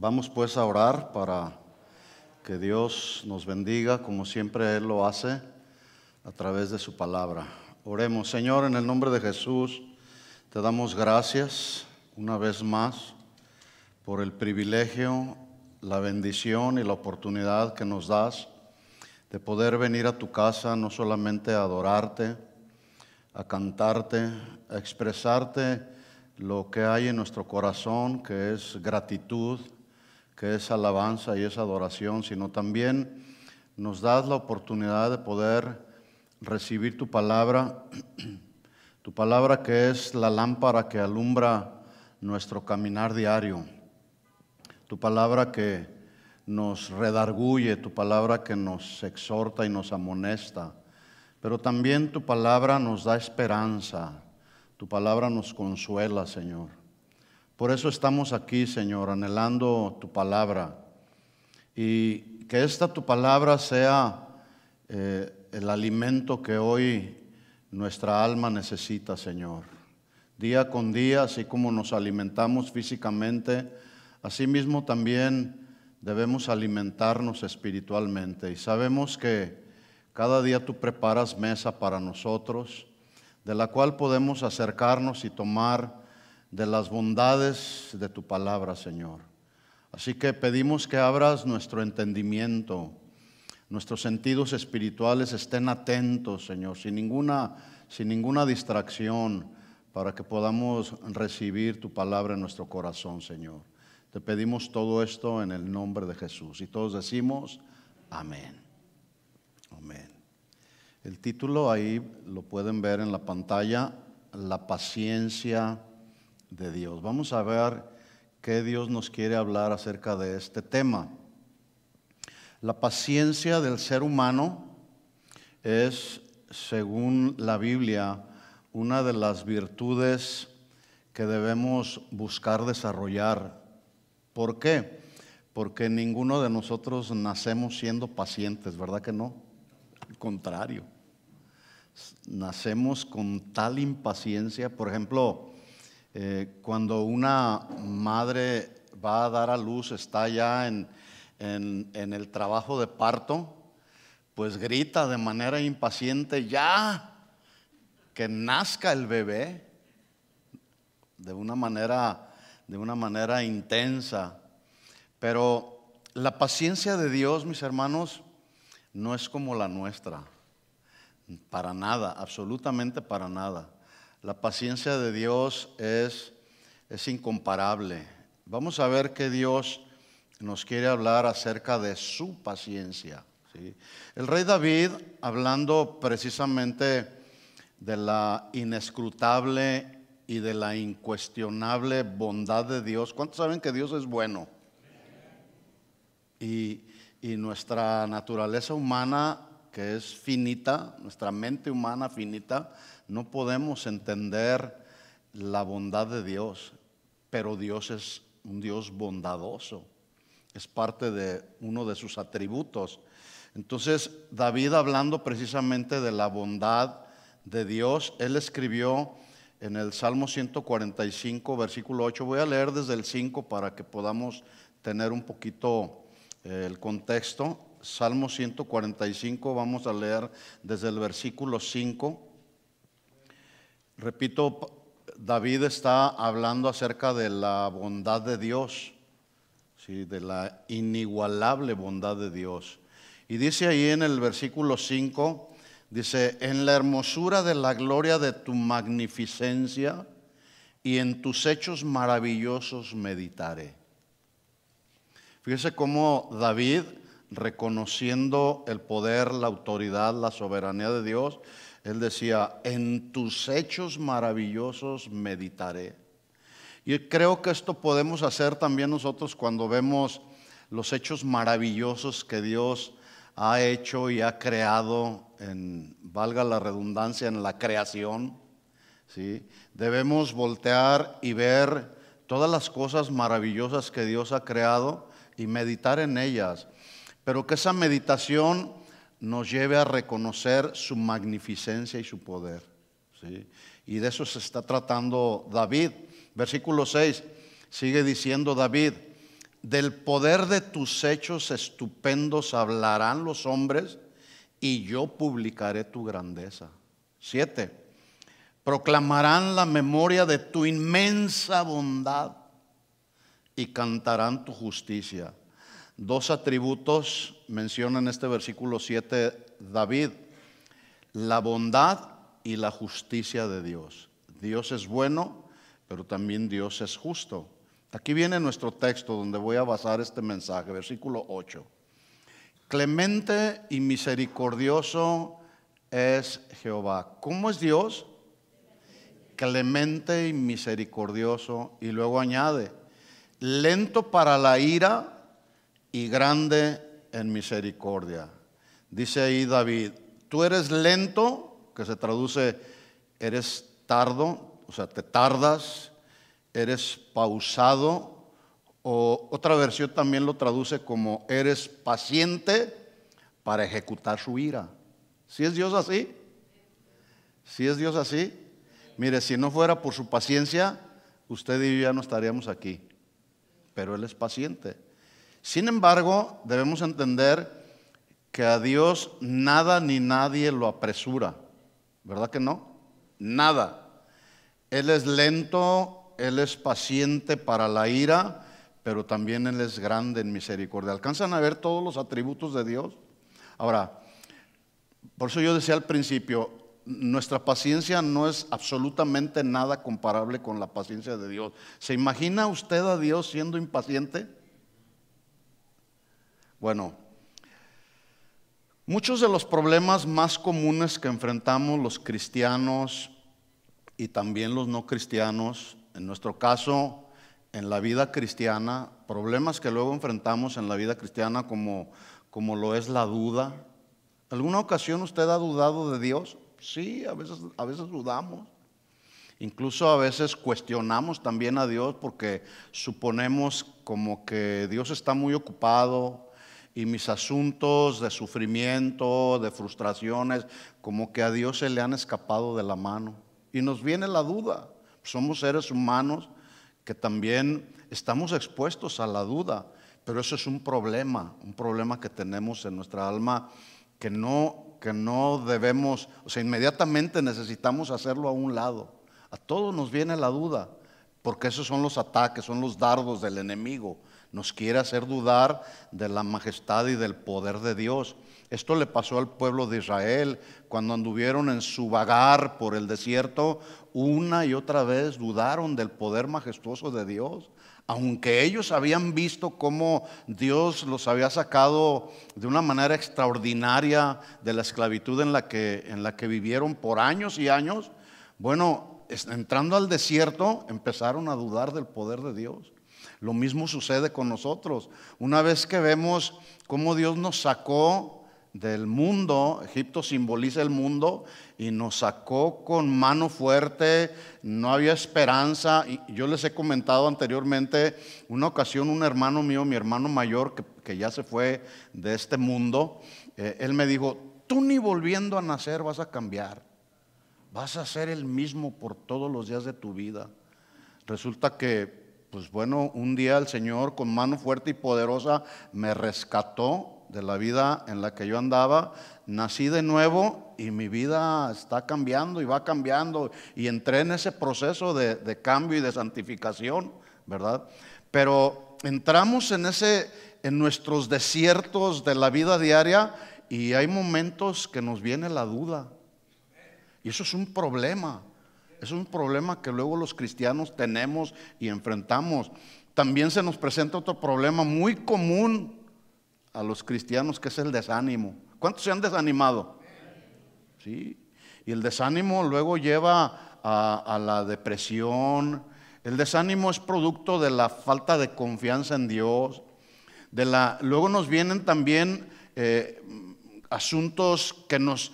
Vamos pues a orar para que Dios nos bendiga como siempre Él lo hace a través de su palabra. Oremos. Señor, en el nombre de Jesús, te damos gracias una vez más por el privilegio, la bendición y la oportunidad que nos das de poder venir a tu casa, no solamente a adorarte, a cantarte, a expresarte lo que hay en nuestro corazón, que es gratitud, que es alabanza y es adoración, sino también nos das la oportunidad de poder recibir tu palabra que es la lámpara que alumbra nuestro caminar diario, tu palabra que nos redarguye, tu palabra que nos exhorta y nos amonesta, pero también tu palabra nos da esperanza, tu palabra nos consuela, Señor. Por eso estamos aquí, Señor, anhelando tu palabra, y que esta tu palabra sea el alimento que hoy nuestra alma necesita, Señor. Día con día, así como nos alimentamos físicamente, así mismo también debemos alimentarnos espiritualmente. Y sabemos que cada día tú preparas mesa para nosotros, de la cual podemos acercarnos y tomar de las bondades de tu palabra, Señor. Así que pedimos que abras nuestro entendimiento, nuestros sentidos espirituales estén atentos, Señor, sin ninguna distracción, para que podamos recibir tu palabra en nuestro corazón, Señor. Te pedimos todo esto en el nombre de Jesús. Y todos decimos, amén. Amén. El título ahí lo pueden ver en la pantalla, La paciencia de Dios. Vamos a ver qué Dios nos quiere hablar acerca de este tema. La paciencia del ser humano es, según la Biblia, una de las virtudes que debemos buscar desarrollar. ¿Por qué? Porque ninguno de nosotros nacemos siendo pacientes, ¿verdad que no? Al contrario, nacemos con tal impaciencia. Por ejemplo, cuando una madre va a dar a luz, está ya en el trabajo de parto, pues grita de manera impaciente, ya, que nazca el bebé, de una manera intensa. Pero la paciencia de Dios, mis hermanos, no es como la nuestra, para nada, absolutamente para nada. La paciencia de Dios es incomparable. Vamos a ver que Dios nos quiere hablar acerca de su paciencia, ¿sí? El rey David, hablando precisamente de la inescrutable y de la incuestionable bondad de Dios. ¿Cuántos saben que Dios es bueno? Y nuestra naturaleza humana, que es finita, nuestra mente humana finita, no podemos entender la bondad de Dios, pero Dios es un Dios bondadoso, es parte de uno de sus atributos. Entonces, David, hablando precisamente de la bondad de Dios, él escribió en el Salmo 145, versículo 8, voy a leer desde el 5 para que podamos tener un poquito el contexto. Salmo 145, vamos a leer desde el versículo 5. Repito, David está hablando acerca de la bondad de Dios, ¿sí? De la inigualable bondad de Dios. Y dice ahí en el versículo 5, dice, en la hermosura de la gloria de tu magnificencia y en tus hechos maravillosos meditaré. Fíjese cómo David, reconociendo el poder, la autoridad, la soberanía de Dios, él decía, en tus hechos maravillosos meditaré. Y creo que esto podemos hacer también nosotros cuando vemos los hechos maravillosos que Dios ha hecho y ha creado, valga la redundancia, en la creación, ¿sí? Debemos voltear y ver todas las cosas maravillosas que Dios ha creado y meditar en ellas, pero que esa meditación nos lleve a reconocer su magnificencia y su poder, ¿sí? Y de eso se está tratando David. Versículo 6, sigue diciendo David, del poder de tus hechos estupendos hablarán los hombres, y yo publicaré tu grandeza. 7. Proclamarán la memoria de tu inmensa bondad y cantarán tu justicia. 2 atributos menciona en este versículo 7 David: la bondad y la justicia de Dios. Dios es bueno, pero también Dios es justo. Aquí viene nuestro texto donde voy a basar este mensaje, versículo 8. Clemente y misericordioso es Jehová. ¿Cómo es Dios? Clemente y misericordioso. Y luego añade: lento para la ira y grande en misericordia. Dice ahí David: tú eres lento, que se traduce eres tardo, o sea, te tardas, eres pausado, o otra versión también lo traduce como eres paciente para ejecutar su ira. ¿Sí es Dios así? ¿Sí es Dios así? Mire, si no fuera por su paciencia, usted y yo ya no estaríamos aquí, pero Él es paciente. Sin embargo, debemos entender que a Dios nada ni nadie lo apresura, ¿verdad que no? Nada. Él es lento, Él es paciente para la ira, pero también Él es grande en misericordia. ¿Alcanzan a ver todos los atributos de Dios? Ahora, por eso yo decía al principio, nuestra paciencia no es absolutamente nada comparable con la paciencia de Dios. ¿Se imagina usted a Dios siendo impaciente? Bueno, muchos de los problemas más comunes que enfrentamos los cristianos y también los no cristianos, en nuestro caso, en la vida cristiana, problemas que luego enfrentamos en la vida cristiana como lo es la duda. ¿Alguna ocasión usted ha dudado de Dios? Sí, a veces dudamos. Incluso a veces cuestionamos también a Dios porque suponemos como que Dios está muy ocupado y mis asuntos de sufrimiento, de frustraciones, como que a Dios se le han escapado de la mano. Y nos viene la duda. Somos seres humanos que también estamos expuestos a la duda, pero eso es un problema que tenemos en nuestra alma que no debemos, o sea, inmediatamente necesitamos hacerlo a un lado. A todos nos viene la duda, porque esos son los ataques, son los dardos del enemigo. Nos quiere hacer dudar de la majestad y del poder de Dios. Esto le pasó al pueblo de Israel cuando anduvieron en su vagar por el desierto. Una y otra vez dudaron del poder majestuoso de Dios, aunque ellos habían visto cómo Dios los había sacado de una manera extraordinaria de la esclavitud en la que vivieron por años y años. Bueno, entrando al desierto empezaron a dudar del poder de Dios. Lo mismo sucede con nosotros. Una vez que vemos cómo Dios nos sacó del mundo, Egipto simboliza el mundo, y nos sacó con mano fuerte, no había esperanza. Y yo les he comentado anteriormente, una ocasión un hermano mío, mi hermano mayor, que ya se fue de este mundo, él me dijo: tú ni volviendo a nacer vas a cambiar, vas a ser el mismo por todos los días de tu vida. Resulta que, pues bueno, un día el Señor con mano fuerte y poderosa me rescató de la vida en la que yo andaba. Nací de nuevo y mi vida está cambiando y va cambiando, y entré en ese proceso de cambio y de santificación, ¿verdad? Pero entramos en nuestros desiertos de la vida diaria, y hay momentos que nos viene la duda, y eso es un problema. Es un problema que luego los cristianos tenemos y enfrentamos. También se nos presenta otro problema muy común a los cristianos, que es el desánimo. ¿Cuántos se han desanimado? Sí. Y el desánimo luego lleva a la depresión. El desánimo es producto de la falta de confianza en Dios. Luego nos vienen también asuntos que nos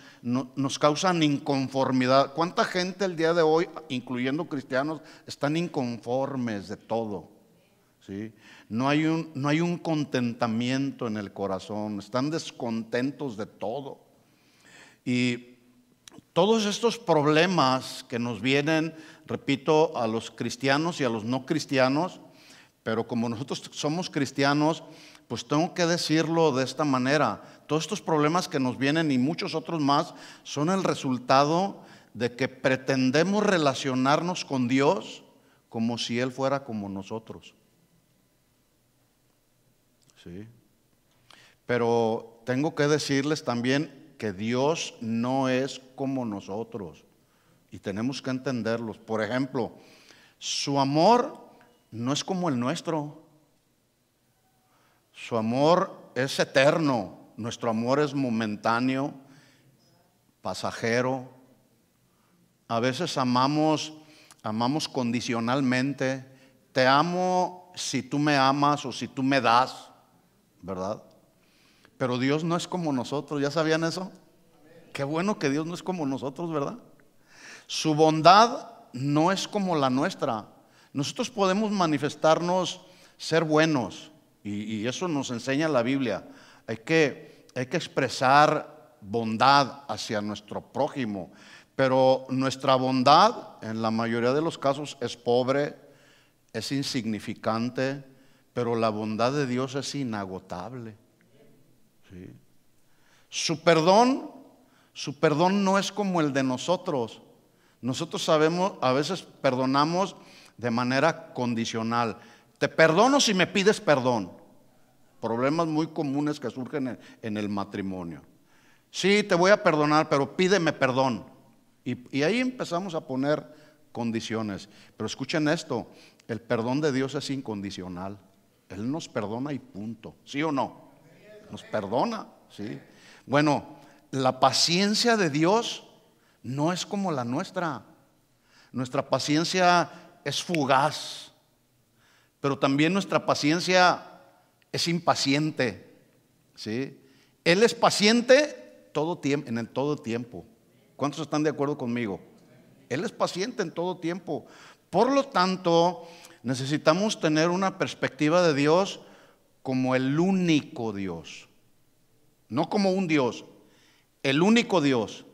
causan inconformidad. ¿Cuánta gente el día de hoy, incluyendo cristianos, están inconformes de todo? ¿Sí? No hay un contentamiento en el corazón, están descontentos de todo. Y todos estos problemas que nos vienen, repito, a los cristianos y a los no cristianos, Pero como nosotros somos cristianos, pues tengo que decirlo de esta manera. Todos estos problemas que nos vienen y muchos otros más son el resultado de que pretendemos relacionarnos con Dios como si Él fuera como nosotros. ¿Sí? Pero tengo que decirles también que Dios no es como nosotros y tenemos que entenderlos. Por ejemplo, su amor no es como el nuestro. Su amor es eterno, nuestro amor es momentáneo, pasajero. A veces amamos condicionalmente. Te amo si tú me amas o si tú me das, ¿verdad? Pero Dios no es como nosotros, ¿ya sabían eso? Qué bueno que Dios no es como nosotros, ¿verdad? Su bondad no es como la nuestra. Nosotros podemos manifestarnos ser buenos y eso nos enseña la Biblia. Hay que expresar bondad hacia nuestro prójimo, pero nuestra bondad en la mayoría de los casos es pobre, es insignificante, pero la bondad de Dios es inagotable. ¿Sí? Su perdón no es como el de nosotros. Nosotros sabemos, a veces perdonamos de manera condicional. Te perdono si me pides perdón. Problemas muy comunes que surgen en el matrimonio. Sí, te voy a perdonar, pero pídeme perdón. Y ahí empezamos a poner condiciones. Pero escuchen esto, el perdón de Dios es incondicional. Él nos perdona y punto. ¿Sí o no? Nos perdona, ¿sí? Bueno, la paciencia de Dios no es como la nuestra. Nuestra paciencia es fugaz, pero también nuestra paciencia es impaciente, ¿sí? Él es paciente todo tiempo, en el todo tiempo. ¿Cuántos están de acuerdo conmigo? Él es paciente en todo tiempo. Por lo tanto, necesitamos tener una perspectiva de Dios como el único Dios, no como un Dios, el único Dios,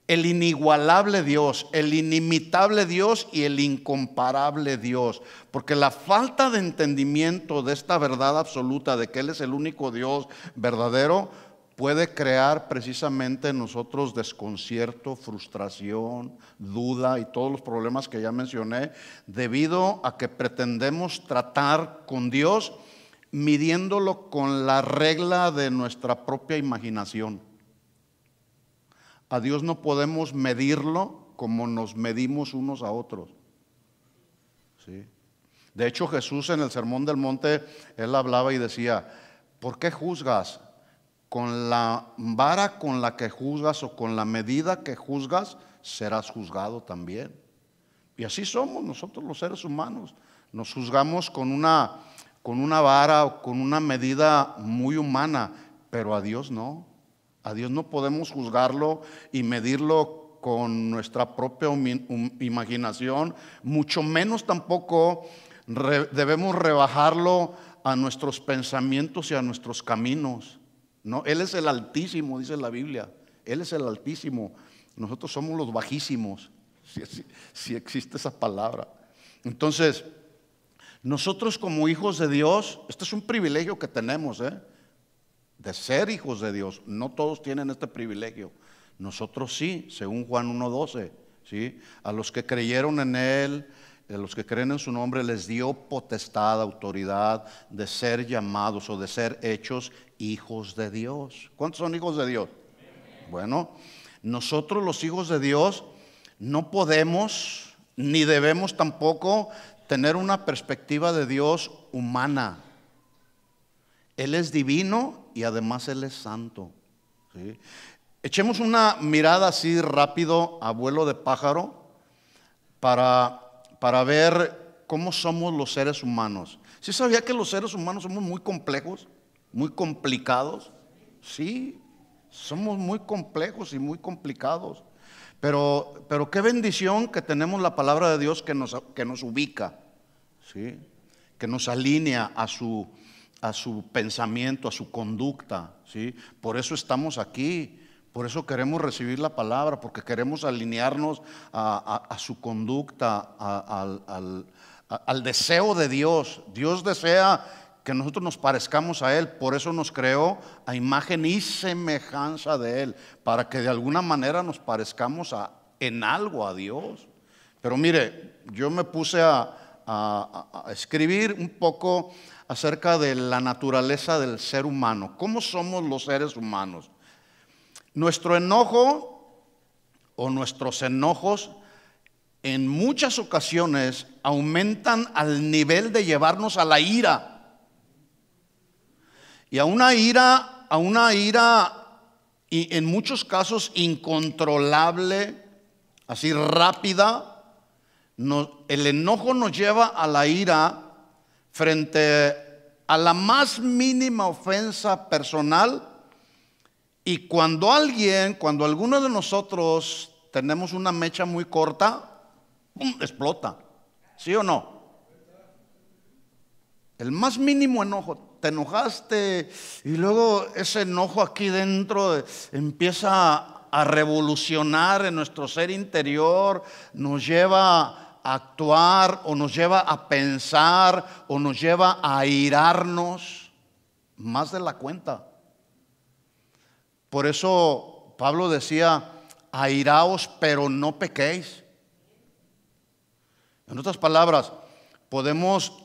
el inigualable Dios, el inimitable Dios y el incomparable Dios. Porque la falta de entendimiento de esta verdad absoluta de que Él es el único Dios verdadero puede crear precisamente en nosotros desconcierto, frustración, duda y todos los problemas que ya mencioné, debido a que pretendemos tratar con Dios midiéndolo con la regla de nuestra propia imaginación. A Dios no podemos medirlo como nos medimos unos a otros. ¿Sí? De hecho, Jesús en el Sermón del Monte, Él hablaba y decía, ¿por qué juzgas? Con la vara con la que juzgas o con la medida que juzgas, serás juzgado también. Y así somos nosotros los seres humanos. Nos juzgamos con una vara o con una medida muy humana, pero a Dios no. A Dios no podemos juzgarlo y medirlo con nuestra propia imaginación, mucho menos tampoco debemos rebajarlo a nuestros pensamientos y a nuestros caminos. No, Él es el Altísimo, dice la Biblia. Él es el Altísimo. Nosotros somos los bajísimos, si existe esa palabra. Entonces, nosotros como hijos de Dios, este es un privilegio que tenemos, de ser hijos de Dios. No todos tienen este privilegio. Nosotros sí, según Juan 1:12, ¿sí? A los que creyeron en Él, a los que creen en su nombre, les dio potestad, autoridad de ser llamados o de ser hechos hijos de Dios. ¿Cuántos son hijos de Dios? Bueno, nosotros los hijos de Dios no podemos ni debemos tampoco tener una perspectiva de Dios humana. Él es divino y además Él es santo, ¿sí? Echemos una mirada así rápido a vuelo de pájaro para ver cómo somos los seres humanos. ¿Sí sabía que los seres humanos somos muy complejos, muy complicados? Sí, somos muy complejos y muy complicados. Pero qué bendición que tenemos la palabra de Dios que nos ubica, ¿sí? Que nos alinea a su pensamiento, a su conducta, ¿sí? Por eso estamos aquí, por eso queremos recibir la palabra, porque queremos alinearnos a su conducta, al deseo de Dios. Dios desea que nosotros nos parezcamos a Él, por eso nos creó a imagen y semejanza de Él, para que de alguna manera nos parezcamos en algo a Dios. Pero mire, yo me puse a escribir un poco acerca de la naturaleza del ser humano. ¿Cómo somos los seres humanos? Nuestro enojo o nuestros enojos en muchas ocasiones aumentan al nivel de llevarnos a la ira. Y a una ira y en muchos casos incontrolable, así rápida. El enojo nos lleva a la ira frente a la más mínima ofensa personal. Y cuando alguno de nosotros tenemos una mecha muy corta, ¡pum!, explota. ¿Sí o no? El más mínimo enojo. Te enojaste y luego ese enojo aquí dentro empieza a revolucionar en nuestro ser interior, nos lleva a actuar o nos lleva a pensar o nos lleva a airarnos más de la cuenta. Por eso Pablo decía: airaos, pero no pequéis. En otras palabras, podemos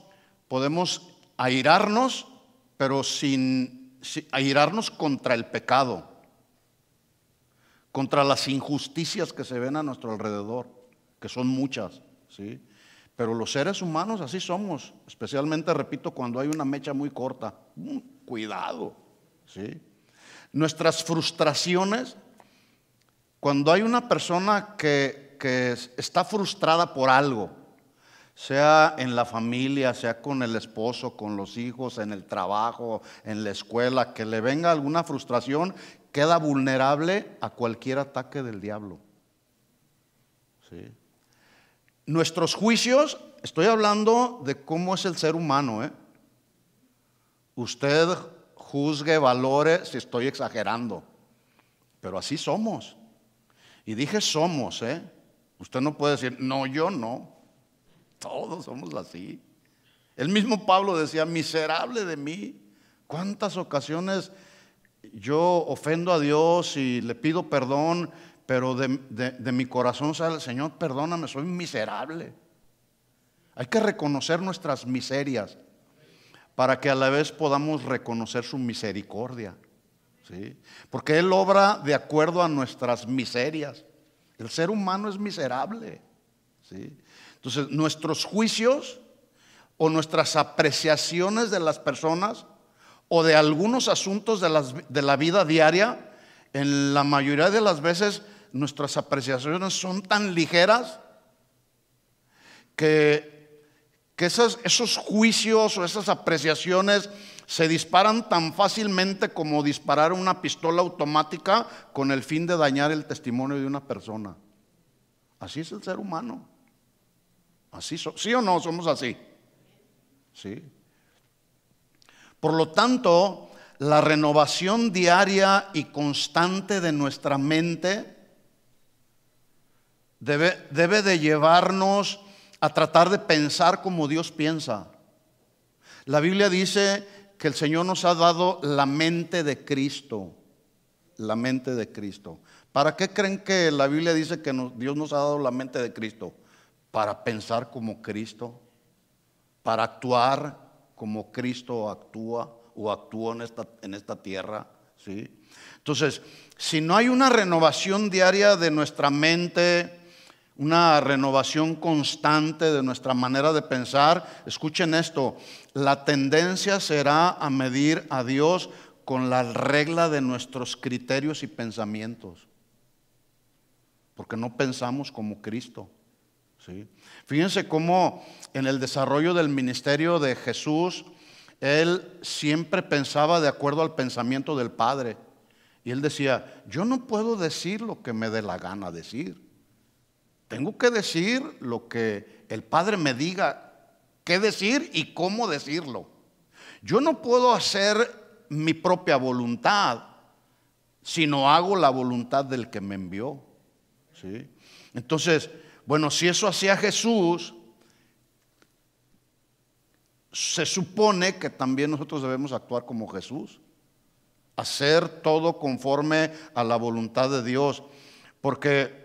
airarnos, pero sin airarnos contra el pecado, contra las injusticias que se ven a nuestro alrededor, que son muchas, ¿sí? Pero los seres humanos así somos, especialmente, repito, cuando hay una mecha muy corta. Cuidado, ¿sí? Nuestras frustraciones, cuando hay una persona que está frustrada por algo, sea en la familia, sea con el esposo, con los hijos, en el trabajo, en la escuela, que le venga alguna frustración, queda vulnerable a cualquier ataque del diablo. ¿Sí? Nuestros juicios, estoy hablando de cómo es el ser humano, ¿eh? Usted juzgue, valore si estoy exagerando, pero así somos. Y dije somos, ¿eh? Usted no puede decir, no, yo no. Todos somos así. El mismo Pablo decía: miserable de mí. ¿Cuántas ocasiones yo ofendo a Dios y le pido perdón, pero de mi corazón sale: Señor, perdóname, soy miserable? Hay que reconocer nuestras miserias para que a la vez podamos reconocer su misericordia, ¿sí? Porque Él obra de acuerdo a nuestras miserias. El ser humano es miserable, ¿sí? Entonces, nuestros juicios o nuestras apreciaciones de las personas o de algunos asuntos de la vida diaria, en la mayoría de las veces nuestras apreciaciones son tan ligeras que esos juicios o esas apreciaciones se disparan tan fácilmente como disparar una pistola automática con el fin de dañar el testimonio de una persona. Así es el ser humano. Así ¿sí o no somos así? Sí. Por lo tanto, la renovación diaria y constante de nuestra mente debe de llevarnos a tratar de pensar como Dios piensa. La Biblia dice que el Señor nos ha dado la mente de Cristo. La mente de Cristo. ¿Para qué creen que la Biblia dice que Dios nos ha dado la mente de Cristo? Para pensar como Cristo, para actuar como Cristo actúa o actuó en esta tierra, ¿sí? Entonces, si no hay una renovación diaria de nuestra mente, una renovación constante de nuestra manera de pensar, escuchen esto: la tendencia será a medir a Dios con la regla de nuestros criterios y pensamientos, porque no pensamos como Cristo. ¿Sí? Fíjense cómo en el desarrollo del ministerio de Jesús, Él siempre pensaba de acuerdo al pensamiento del Padre. Y Él decía: yo no puedo decir lo que me dé la gana decir. Tengo que decir lo que el Padre me diga qué decir y cómo decirlo. Yo no puedo hacer mi propia voluntad, sino hago la voluntad del que me envió. ¿Sí? Entonces, bueno, si eso hacía Jesús, se supone que también nosotros debemos actuar como Jesús, hacer todo conforme a la voluntad de Dios, porque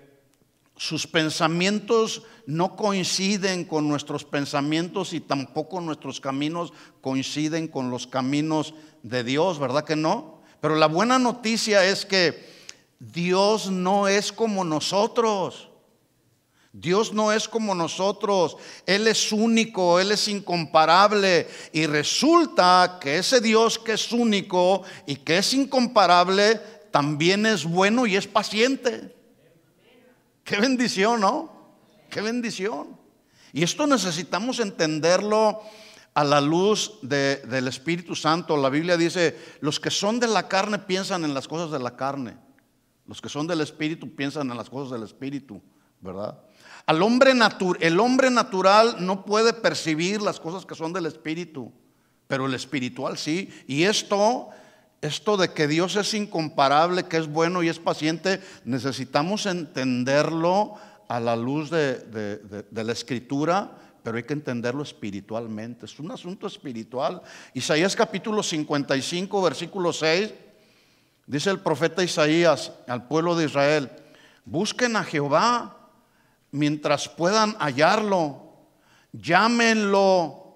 sus pensamientos no coinciden con nuestros pensamientos y tampoco nuestros caminos coinciden con los caminos de Dios, ¿verdad que no? Pero la buena noticia es que Dios no es como nosotros. Dios no es como nosotros. Él es único, Él es incomparable. Y resulta que ese Dios que es único y que es incomparable también es bueno y es paciente. Qué bendición, ¿no? Qué bendición. Y esto necesitamos entenderlo a la luz del Espíritu Santo. La Biblia dice: los que son de la carne piensan en las cosas de la carne, los que son del Espíritu piensan en las cosas del Espíritu, ¿verdad? El hombre natural no puede percibir las cosas que son del Espíritu, pero el espiritual sí. Y esto de que Dios es incomparable, que es bueno y es paciente, necesitamos entenderlo a la luz de la Escritura, pero hay que entenderlo espiritualmente. Es un asunto espiritual. Isaías capítulo 55, versículo 6, dice el profeta Isaías al pueblo de Israel: busquen a Jehová mientras puedan hallarlo, llámenlo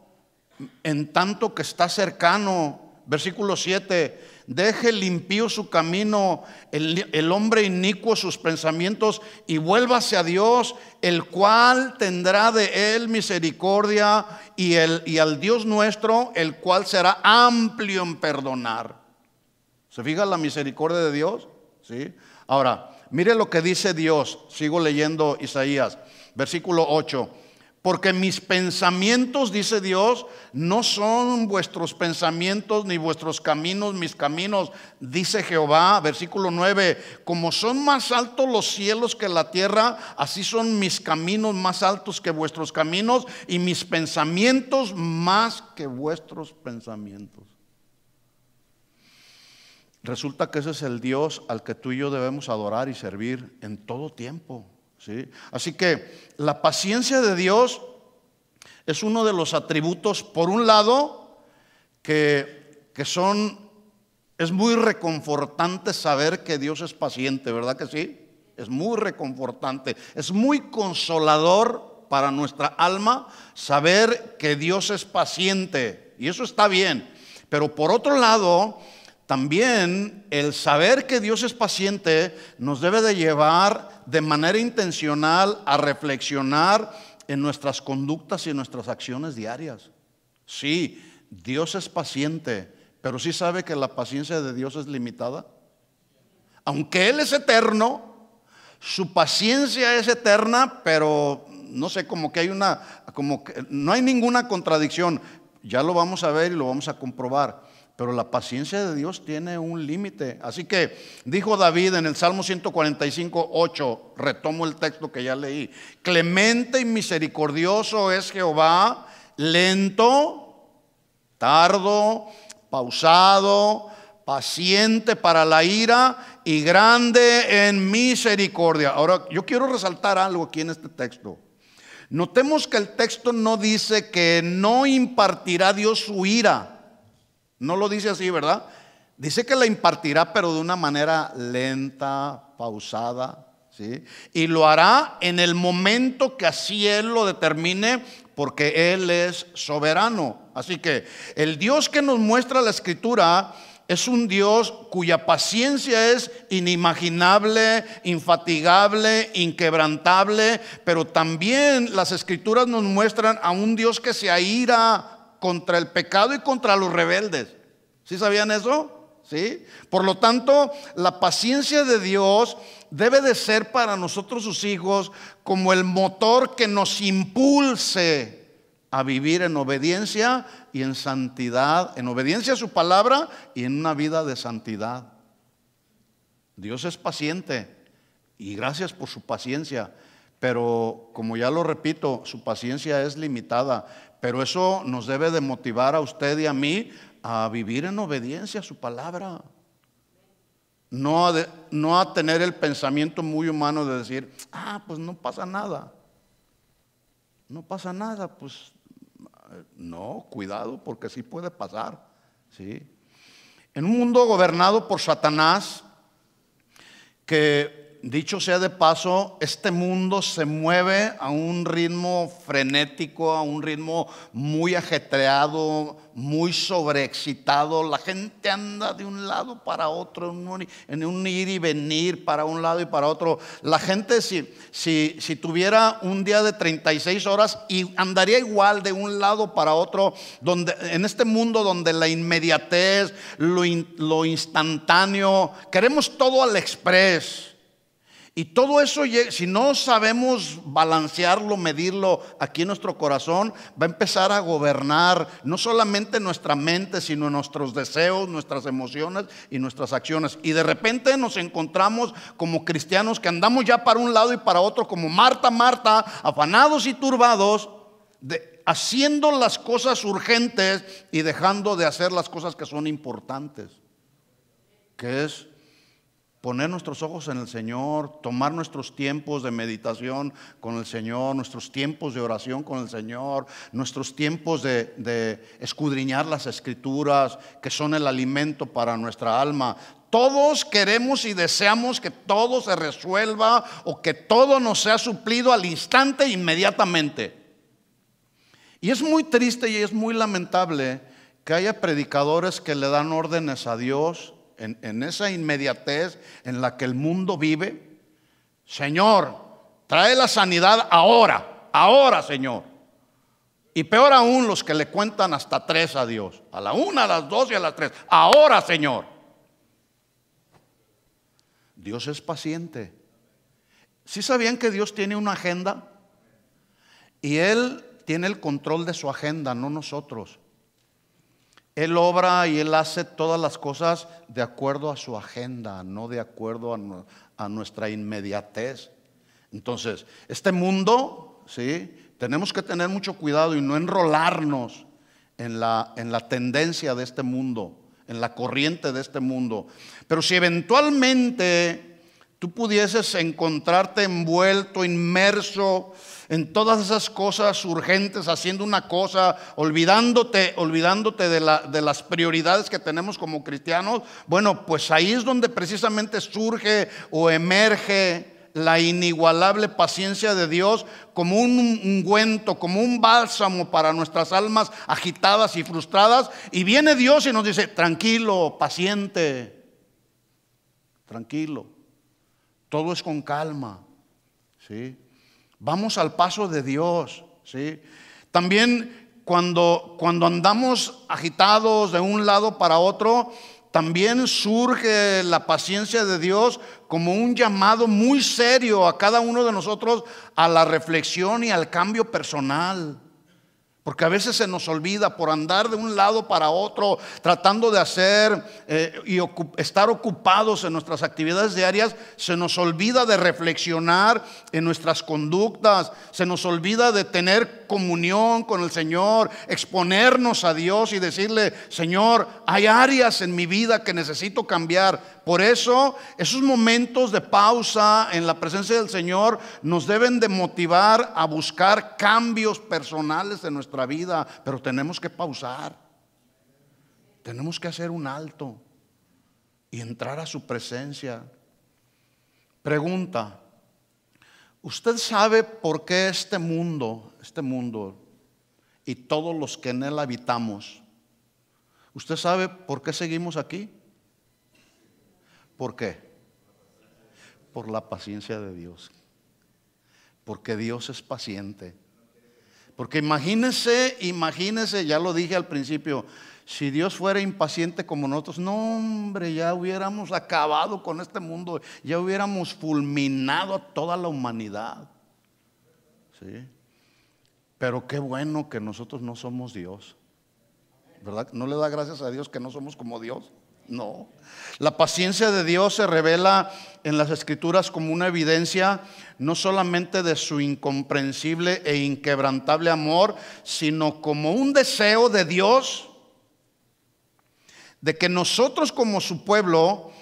en tanto que está cercano. Versículo 7: deje el impío su camino, el hombre inicuo sus pensamientos, y vuélvase a Dios, el cual tendrá de él misericordia, y al Dios nuestro, el cual será amplio en perdonar. ¿Se fija la misericordia de Dios? ¿Sí? Ahora, mire lo que dice Dios. Sigo leyendo Isaías, versículo 8: porque mis pensamientos, dice Dios, no son vuestros pensamientos, ni vuestros caminos mis caminos, dice Jehová. Versículo 9: como son más altos los cielos que la tierra, así son mis caminos más altos que vuestros caminos, y mis pensamientos más que vuestros pensamientos. Resulta que ese es el Dios al que tú y yo debemos adorar y servir en todo tiempo, ¿sí? Así que la paciencia de Dios es uno de los atributos, por un lado, es muy reconfortante saber que Dios es paciente, ¿verdad que sí? Es muy reconfortante, es muy consolador para nuestra alma saber que Dios es paciente, y eso está bien. Pero por otro lado, también el saber que Dios es paciente nos debe de llevar de manera intencional a reflexionar en nuestras conductas y en nuestras acciones diarias. Sí, Dios es paciente, pero sí sabe que la paciencia de Dios es limitada. Aunque Él es eterno, su paciencia es eterna, pero no sé, como que no hay ninguna contradicción. Ya lo vamos a ver y lo vamos a comprobar. Pero la paciencia de Dios tiene un límite. Así que dijo David en el Salmo 145, 8, retomo el texto que ya leí: clemente y misericordioso es Jehová, lento, tardo, pausado, paciente para la ira y grande en misericordia. Ahora, yo quiero resaltar algo aquí en este texto. Notemos que el texto no dice que no impartirá Dios su ira. No lo dice así, ¿verdad? Dice que la impartirá, pero de una manera lenta, pausada, ¿sí? Y lo hará en el momento que así Él lo determine, porque Él es soberano. Así que el Dios que nos muestra la Escritura es un Dios cuya paciencia es inimaginable, infatigable, inquebrantable, pero también las Escrituras nos muestran a un Dios que se aira contra el pecado y contra los rebeldes. ¿Sí sabían eso? ¿Sí? Por lo tanto, la paciencia de Dios debe de ser para nosotros sus hijos como el motor que nos impulse a vivir en obediencia y en santidad, en obediencia a su palabra y en una vida de santidad. Dios es paciente y gracias por su paciencia, pero como ya lo repito, su paciencia es limitada. Pero eso nos debe de motivar a usted y a mí a vivir en obediencia a su palabra. No a tener el pensamiento muy humano de decir: pues no pasa nada. No pasa nada, pues No, cuidado, porque sí puede pasar, ¿sí? En un mundo gobernado por Satanás, que dicho sea de paso, este mundo se mueve a un ritmo frenético, a un ritmo muy ajetreado, muy sobreexcitado. La gente anda de un lado para otro, en un ir y venir para un lado y para otro. La gente si tuviera un día de 36 horas y andaría igual de un lado para otro, en este mundo donde la inmediatez, lo instantáneo, queremos todo al express. Y todo eso, si no sabemos balancearlo, medirlo aquí en nuestro corazón, va a empezar a gobernar no solamente nuestra mente, sino nuestros deseos, nuestras emociones y nuestras acciones. Y de repente nos encontramos como cristianos que andamos ya para un lado y para otro, como Marta, afanados y turbados, haciendo las cosas urgentes y dejando de hacer las cosas que son importantes, que es poner nuestros ojos en el Señor, tomar nuestros tiempos de meditación con el Señor, nuestros tiempos de oración con el Señor, nuestros tiempos de escudriñar las Escrituras, que son el alimento para nuestra alma. Todos queremos y deseamos que todo se resuelva o que todo nos sea suplido al instante, inmediatamente. Y es muy triste y es muy lamentable que haya predicadores que le dan órdenes a Dios en esa inmediatez en la que el mundo vive. Señor, trae la sanidad ahora Señor. Y peor aún los que le cuentan hasta 3 a Dios, a la 1, a las 2 y a las 3. Ahora Señor. Dios es paciente. ¿Sí sabían que Dios tiene una agenda? Y Él tiene el control de su agenda, no nosotros. Él obra y Él hace todas las cosas de acuerdo a su agenda, no de acuerdo a nuestra inmediatez. Entonces, este mundo, ¿sí? Tenemos que tener mucho cuidado y no enrolarnos en la tendencia de este mundo, en la corriente de este mundo. Pero si eventualmente tú pudieses encontrarte envuelto, inmerso en todas esas cosas urgentes, haciendo una cosa, olvidándote de las prioridades que tenemos como cristianos, bueno, pues ahí es donde precisamente surge o emerge la inigualable paciencia de Dios como un ungüento, como un bálsamo para nuestras almas agitadas y frustradas. Y viene Dios y nos dice: tranquilo, paciente, tranquilo, todo es con calma, ¿sí? Vamos al paso de Dios, ¿sí? También cuando andamos agitados de un lado para otro, también surge la paciencia de Dios como un llamado muy serio a cada uno de nosotros a la reflexión y al cambio personal. Porque a veces se nos olvida, por andar de un lado para otro, tratando de hacer y estar ocupados en nuestras actividades diarias, se nos olvida de reflexionar en nuestras conductas, se nos olvida de tener comunión con el Señor, exponernos a Dios y decirle: Señor, hay áreas en mi vida que necesito cambiar. Por eso, esos momentos de pausa en la presencia del Señor nos deben de motivar a buscar cambios personales en nuestra vida. Pero tenemos que pausar, tenemos que hacer un alto y entrar a su presencia. Pregunta: ¿usted sabe por qué este mundo y todos los que en él habitamos, usted sabe por qué seguimos aquí? ¿Por qué? Por la paciencia de Dios. Porque Dios es paciente. Porque imagínese, ya lo dije al principio, si Dios fuera impaciente como nosotros, no hombre, ya hubiéramos acabado con este mundo, ya hubiéramos fulminado a toda la humanidad, ¿sí? Pero qué bueno que nosotros no somos Dios, ¿verdad? ¿No le da gracias a Dios que no somos como Dios? No. La paciencia de Dios se revela en las Escrituras como una evidencia no solamente de su incomprensible e inquebrantable amor, sino como un deseo de Dios de que nosotros como su pueblo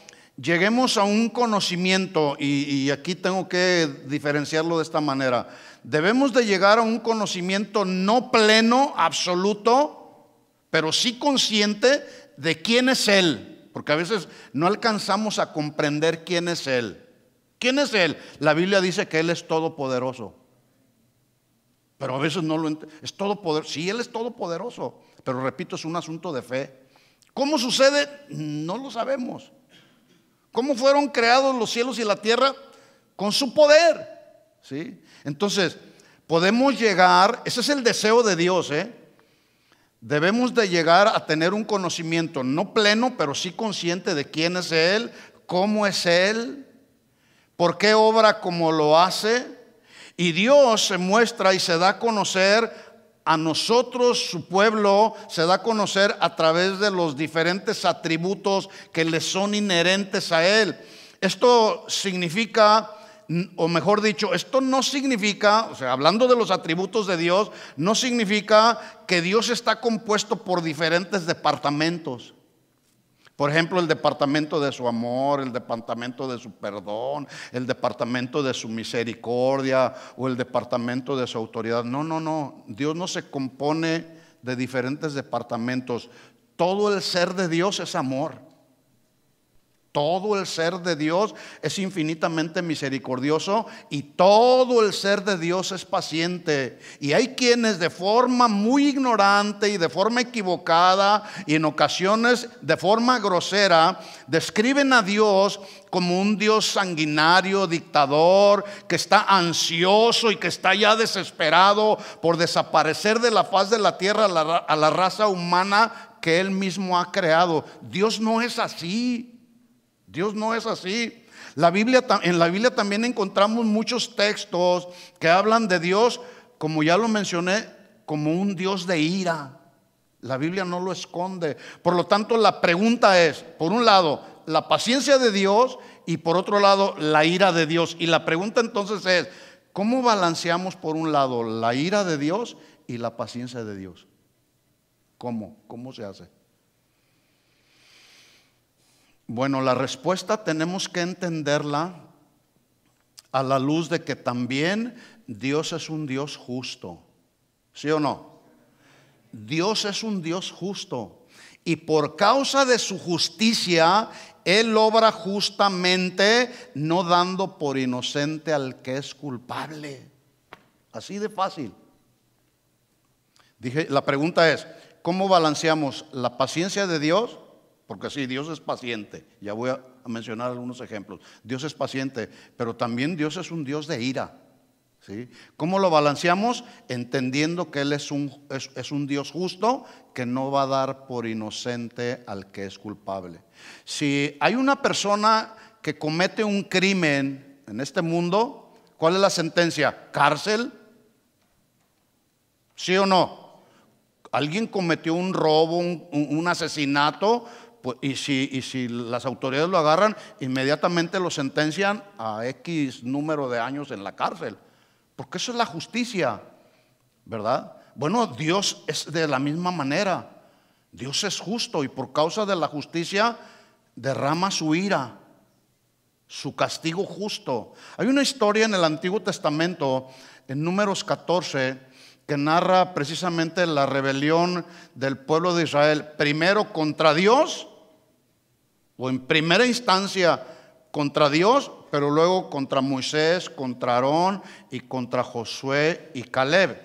lleguemos a un conocimiento, y aquí tengo que diferenciarlo de esta manera. Debemos de llegar a un conocimiento no pleno, absoluto, pero sí consciente de quién es Él, porque a veces no alcanzamos a comprender quién es Él. ¿Quién es Él? La Biblia dice que Él es todopoderoso, pero a veces no lo entiende. Es todopoderoso, sí, Él es todopoderoso, pero repito, es un asunto de fe. ¿Cómo sucede? No lo sabemos. ¿Cómo fueron creados los cielos y la tierra? Con su poder, ¿sí? Entonces, podemos llegar, ese es el deseo de Dios, debemos de llegar a tener un conocimiento no pleno, pero sí consciente de quién es Él, cómo es Él, por qué obra como lo hace. Y Dios se muestra y se da a conocer a nosotros, su pueblo, se da a conocer a través de los diferentes atributos que le son inherentes a Él. Esto significa, o mejor dicho, esto no significa, o sea, hablando de los atributos de Dios, no significa que Dios está compuesto por diferentes departamentos. Por ejemplo, el departamento de su amor, el departamento de su perdón, el departamento de su misericordia o el departamento de su autoridad. No. Dios no se compone de diferentes departamentos. Todo el ser de Dios es amor. Todo el ser de Dios es infinitamente misericordioso y todo el ser de Dios es paciente. Y hay quienes de forma muy ignorante y de forma equivocada y en ocasiones de forma grosera describen a Dios como un Dios sanguinario, dictador, que está ansioso y que está ya desesperado por desaparecer de la faz de la tierra a la raza humana que Él mismo ha creado. Dios no es así. Dios no es así. En la Biblia también encontramos muchos textos que hablan de Dios, como ya lo mencioné, como un Dios de ira. La Biblia no lo esconde. Por lo tanto, la pregunta es, por un lado, la paciencia de Dios y por otro lado, la ira de Dios. Y la pregunta entonces es, ¿cómo balanceamos por un lado la ira de Dios y la paciencia de Dios? ¿Cómo se hace? Bueno, la respuesta tenemos que entenderla a la luz de que también Dios es un Dios justo. ¿Sí o no? Dios es un Dios justo y por causa de su justicia Él obra justamente, no dando por inocente al que es culpable. Así de fácil. La pregunta es, ¿cómo balanceamos la paciencia de Dios? Porque sí, Dios es paciente. Ya voy a mencionar algunos ejemplos. Dios es paciente, pero también Dios es un Dios de ira, ¿sí? ¿Cómo lo balanceamos? Entendiendo que Él es un Dios justo que no va a dar por inocente al que es culpable. Si hay una persona que comete un crimen en este mundo, ¿cuál es la sentencia? ¿Cárcel? ¿Sí o no? Alguien cometió un robo, un asesinato, pues, y si las autoridades lo agarran, inmediatamente lo sentencian a X número de años en la cárcel, porque eso es la justicia, ¿verdad? Bueno, Dios es de la misma manera. Dios es justo y por causa de la justicia derrama su ira, su castigo justo. Hay una historia en el Antiguo Testamento, en Números 14, que narra precisamente la rebelión del pueblo de Israel, primero contra Dios, o en primera instancia contra Dios, pero luego contra Moisés, contra Aarón y contra Josué y Caleb.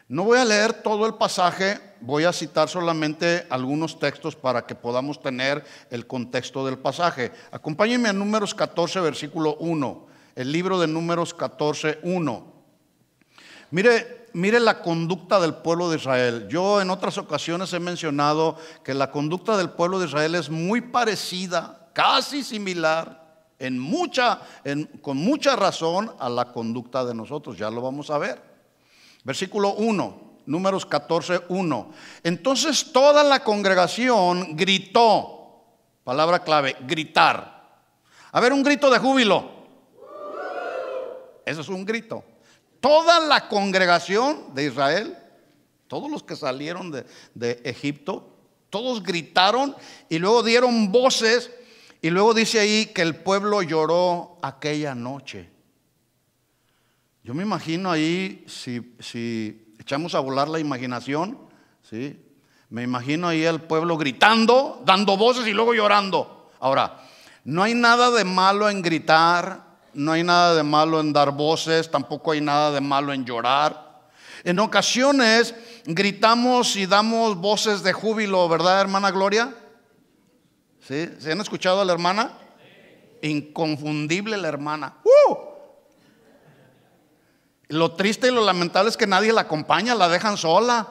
No voy a leer todo el pasaje, voy a citar solamente algunos textos para que podamos tener el contexto del pasaje. Acompáñenme a Números 14, versículo 1, el libro de Números 14, 1. Mire la conducta del pueblo de Israel. Yo en otras ocasiones he mencionado que la conducta del pueblo de Israel es muy parecida, casi similar, con mucha razón a la conducta de nosotros. Ya lo vamos a ver. Versículo 1, Números 14, 1. Entonces toda la congregación gritó. Palabra clave, gritar. A ver, un grito de júbilo. Eso es un grito. Toda la congregación de Israel, todos los que salieron de Egipto, todos gritaron y luego dieron voces Y luego dice ahí que el pueblo lloró aquella noche. Yo me imagino ahí, si echamos a volar la imaginación, ¿sí? Me imagino ahí el pueblo gritando, dando voces y luego llorando. Ahora, no hay nada de malo en gritar, no hay nada de malo en dar voces, tampoco hay nada de malo en llorar. En ocasiones gritamos y damos voces de júbilo, ¿verdad, hermana Gloria? ¿Sí? ¿Se han escuchado a la hermana? Inconfundible la hermana. Lo triste y lo lamentable es que nadie la acompaña, la dejan sola,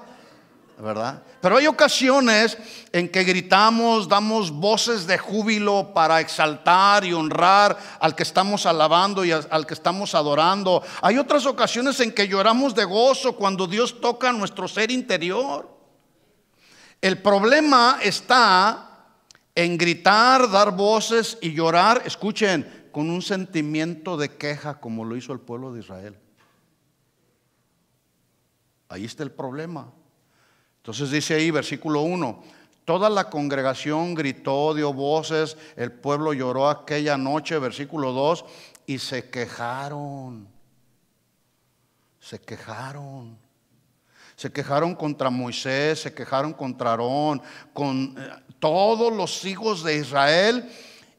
¿verdad? Pero hay ocasiones en que gritamos, damos voces de júbilo para exaltar y honrar al que estamos alabando y al que estamos adorando. Hay otras ocasiones en que lloramos de gozo cuando Dios toca nuestro ser interior. El problema está en gritar, dar voces y llorar, escuchen, con un sentimiento de queja como lo hizo el pueblo de Israel. Ahí está el problema. Entonces dice ahí, versículo 1, toda la congregación gritó, dio voces, el pueblo lloró aquella noche, versículo 2, y se quejaron. Se quejaron. Se quejaron contra Moisés, se quejaron contra Aarón, con todos los hijos de Israel,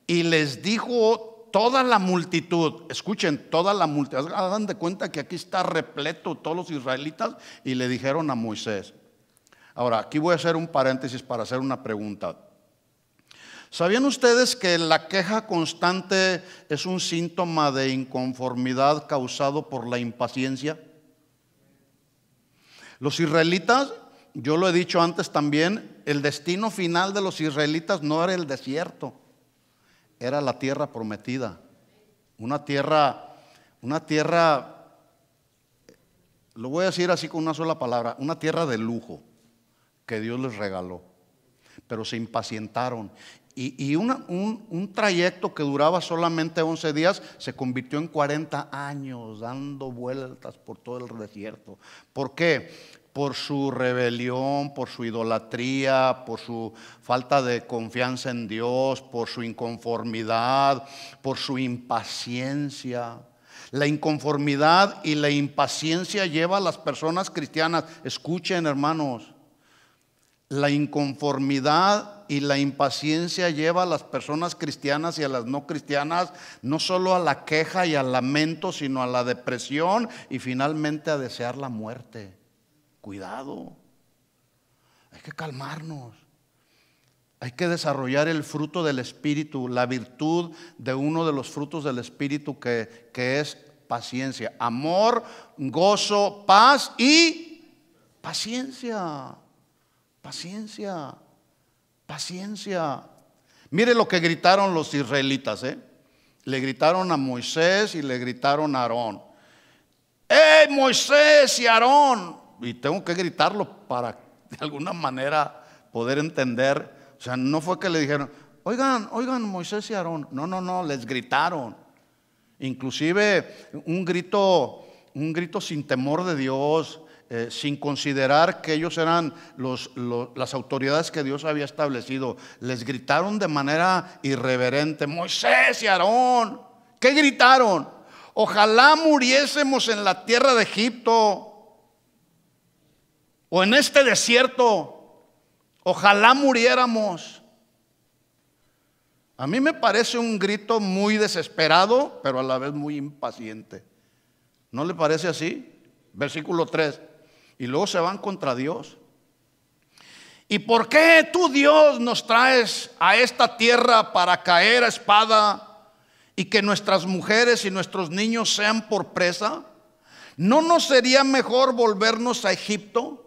y les dijo toda la multitud, escuchen, toda la multitud, hagan de cuenta que aquí está repleto todos los israelitas, y le dijeron a Moisés. Ahora, aquí voy a hacer un paréntesis para hacer una pregunta. ¿Sabían ustedes que la queja constante es un síntoma de inconformidad causado por la impaciencia? Los israelitas, yo lo he dicho antes también, el destino final de los israelitas no era el desierto, era la tierra prometida. Una tierra, lo voy a decir así con una sola palabra, una tierra de lujo que Dios les regaló. Pero se impacientaron. Y un trayecto que duraba solamente 11 días se convirtió en 40 años dando vueltas por todo el desierto. ¿Por qué? Por su rebelión, por su idolatría, por su falta de confianza en Dios, por su inconformidad, por su impaciencia. La inconformidad y la impaciencia lleva a las personas cristianas, escuchen hermanos, la inconformidad y la impaciencia lleva a las personas cristianas y a las no cristianas no solo a la queja y al lamento, sino a la depresión y finalmente a desear la muerte. Cuidado, hay que calmarnos, hay que desarrollar el fruto del Espíritu, la virtud de uno de los frutos del Espíritu que es paciencia, amor, gozo, paz y paciencia. Paciencia, paciencia. Mire lo que gritaron los israelitas, le gritaron a Moisés y le gritaron a Aarón. ¡Hey, Moisés y Aarón! Y tengo que gritarlo para de alguna manera poder entender. O sea, no fue que le dijeron, oigan Moisés y Aarón. No, les gritaron. Inclusive un grito sin temor de Dios, sin considerar que ellos eran las autoridades que Dios había establecido. Les gritaron de manera irreverente, Moisés y Aarón. ¿Qué gritaron? Ojalá muriésemos en la tierra de Egipto o en este desierto. Ojalá muriéramos. A mí me parece un grito muy desesperado, pero a la vez muy impaciente. ¿No le parece así? Versículo 3. Y luego se van contra Dios. ¿Y por qué tú, Dios, nos traes a esta tierra para caer a espada y que nuestras mujeres y nuestros niños sean por presa? ¿No nos sería mejor volvernos a Egipto?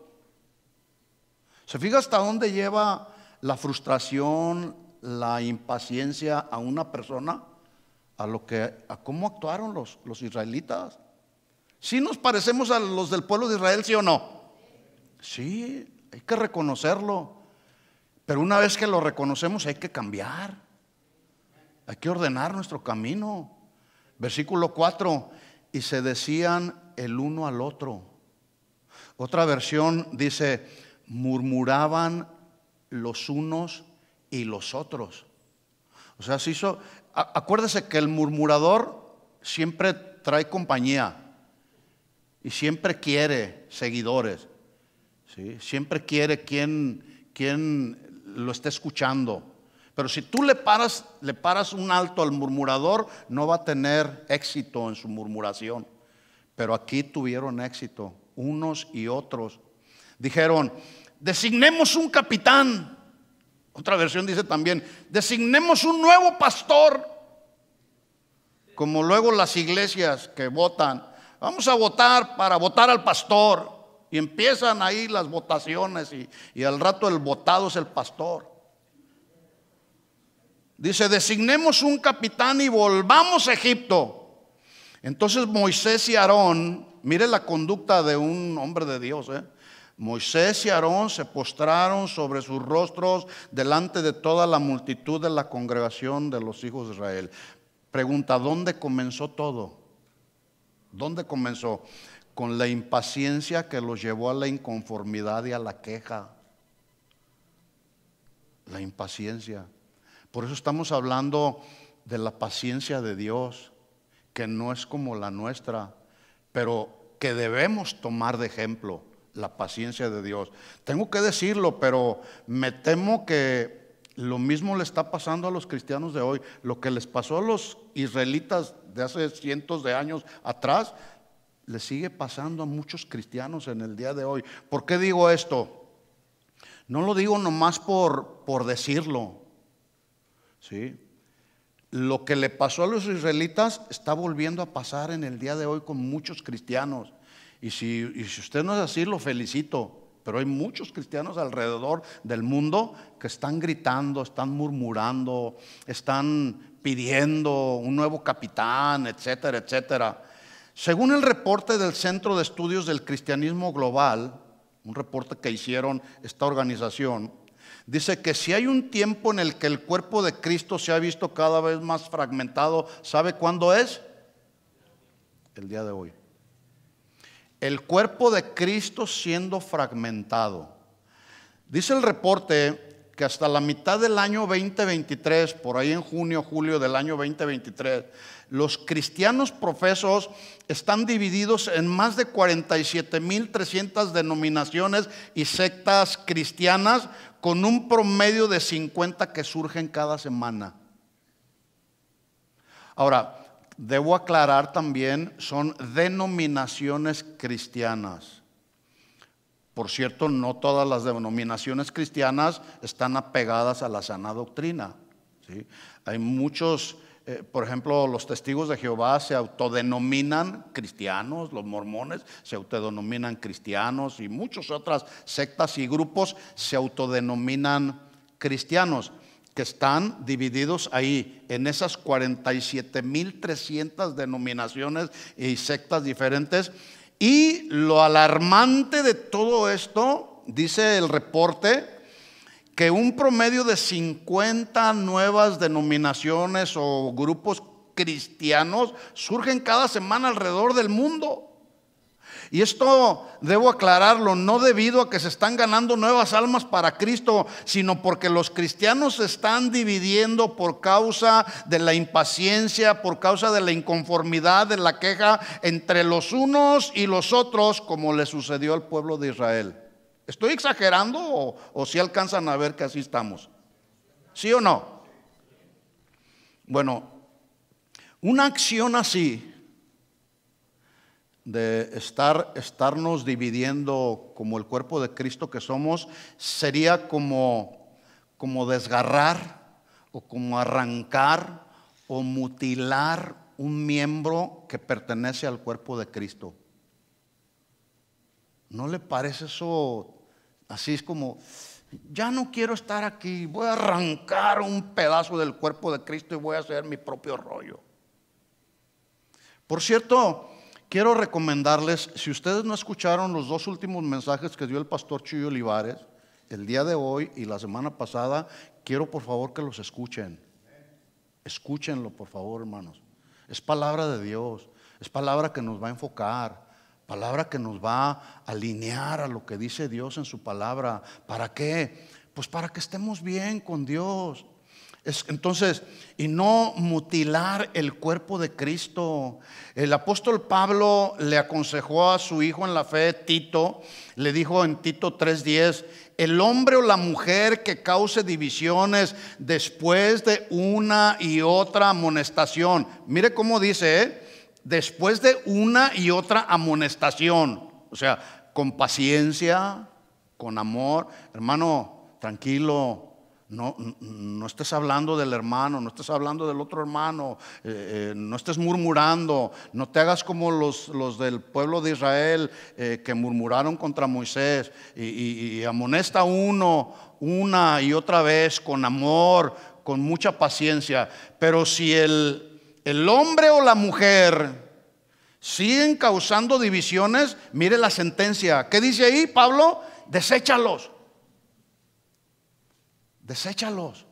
¿Se fija hasta dónde lleva la frustración, la impaciencia a una persona? A cómo actuaron los israelitas. ¿Sí nos parecemos a los del pueblo de Israel, sí o no? Sí, hay que reconocerlo. Pero una vez que lo reconocemos hay que cambiar. Hay que ordenar nuestro camino. Versículo 4. Y se decían el uno al otro. Otra versión dice, murmuraban los unos y los otros. O sea, acuérdese que el murmurador siempre trae compañía y siempre quiere seguidores, ¿sí? Siempre quiere quien lo esté escuchando. Pero si tú le paras un alto al murmurador, no va a tener éxito en su murmuración. Pero aquí tuvieron éxito, unos y otros. Dijeron: designemos un capitán. Otra versión dice también: designemos un nuevo pastor. Como luego las iglesias que votan: vamos a votar para votar al pastor. Y empiezan ahí las votaciones y al rato el votado es el pastor. Dice: designemos un capitán y volvamos a Egipto. Entonces Moisés y Aarón, mire la conducta de un hombre de Dios, Moisés y Aarón se postraron sobre sus rostros delante de toda la multitud de la congregación de los hijos de Israel. Pregunta: ¿dónde comenzó todo? ¿Dónde comenzó? Con la impaciencia que los llevó a la inconformidad y a la queja. La impaciencia. Por eso estamos hablando de la paciencia de Dios, que no es como la nuestra, pero que debemos tomar de ejemplo la paciencia de Dios. Tengo que decirlo, pero me temo que lo mismo le está pasando a los cristianos de hoy. Lo que les pasó a los israelitas de hace cientos de años atrás, le sigue pasando a muchos cristianos en el día de hoy. ¿Por qué digo esto? No lo digo nomás por decirlo, ¿sí? Lo que le pasó a los israelitas está volviendo a pasar en el día de hoy con muchos cristianos. Y si usted no es así, lo felicito. Pero hay muchos cristianos alrededor del mundo que están gritando, están murmurando, están pidiendo un nuevo capitán, etcétera, etcétera. Según el reporte del Centro de Estudios del Cristianismo Global, un reporte que hicieron esta organización, dice que si hay un tiempo en el que el cuerpo de Cristo se ha visto cada vez más fragmentado, ¿sabe cuándo es? El día de hoy. El cuerpo de Cristo siendo fragmentado. Dice el reporte que hasta la mitad del año 2023, por ahí en junio, julio del año 2023, los cristianos profesos están divididos en más de 47,300 denominaciones y sectas cristianas, con un promedio de 50 que surgen cada semana. Ahora, debo aclarar también, son denominaciones cristianas. Por cierto, no todas las denominaciones cristianas están apegadas a la sana doctrina, ¿sí? Hay muchos, por ejemplo, los testigos de Jehová se autodenominan cristianos, los mormones se autodenominan cristianos y muchas otras sectas y grupos se autodenominan cristianos, que están divididos ahí en esas 47,300 denominaciones y sectas diferentes. Y lo alarmante de todo esto, dice el reporte, que un promedio de 50 nuevas denominaciones o grupos cristianos surgen cada semana alrededor del mundo. Y esto debo aclararlo, no debido a que se están ganando nuevas almas para Cristo, sino porque los cristianos se están dividiendo por causa de la impaciencia, por causa de la inconformidad, de la queja entre los unos y los otros, como le sucedió al pueblo de Israel. ¿Estoy exagerando o si alcanzan a ver que así estamos? ¿Sí o no? Bueno, una acción así, de estarnos dividiendo como el cuerpo de Cristo que somos, sería como desgarrar o como arrancar o mutilar un miembro que pertenece al cuerpo de Cristo. ¿No le parece eso así? Es como: ya no quiero estar aquí, voy a arrancar un pedazo del cuerpo de Cristo y voy a hacer mi propio rollo. Por cierto, quiero recomendarles, si ustedes no escucharon los dos últimos mensajes que dio el pastor Chuy Olivares, el día de hoy y la semana pasada, quiero por favor que los escuchen. Escúchenlo por favor, hermanos. Es palabra de Dios, es palabra que nos va a enfocar, palabra que nos va a alinear a lo que dice Dios en su palabra. ¿Para qué? Pues para que estemos bien con Dios. Entonces, y no mutilar el cuerpo de Cristo. El apóstol Pablo le aconsejó a su hijo en la fe, Tito, le dijo en Tito 3:10: el hombre o la mujer que cause divisiones después de una y otra amonestación. Mire cómo dice, después de una y otra amonestación. O sea, con paciencia, con amor. Hermano, tranquilo. No estés hablando del hermano, no estés hablando del otro hermano, no estés murmurando, no te hagas como los del pueblo de Israel que murmuraron contra Moisés, y amonesta uno una y otra vez con amor, con mucha paciencia. Pero si el hombre o la mujer siguen causando divisiones, mire la sentencia. ¿Qué dice ahí Pablo? Deséchalos. Deséchalos,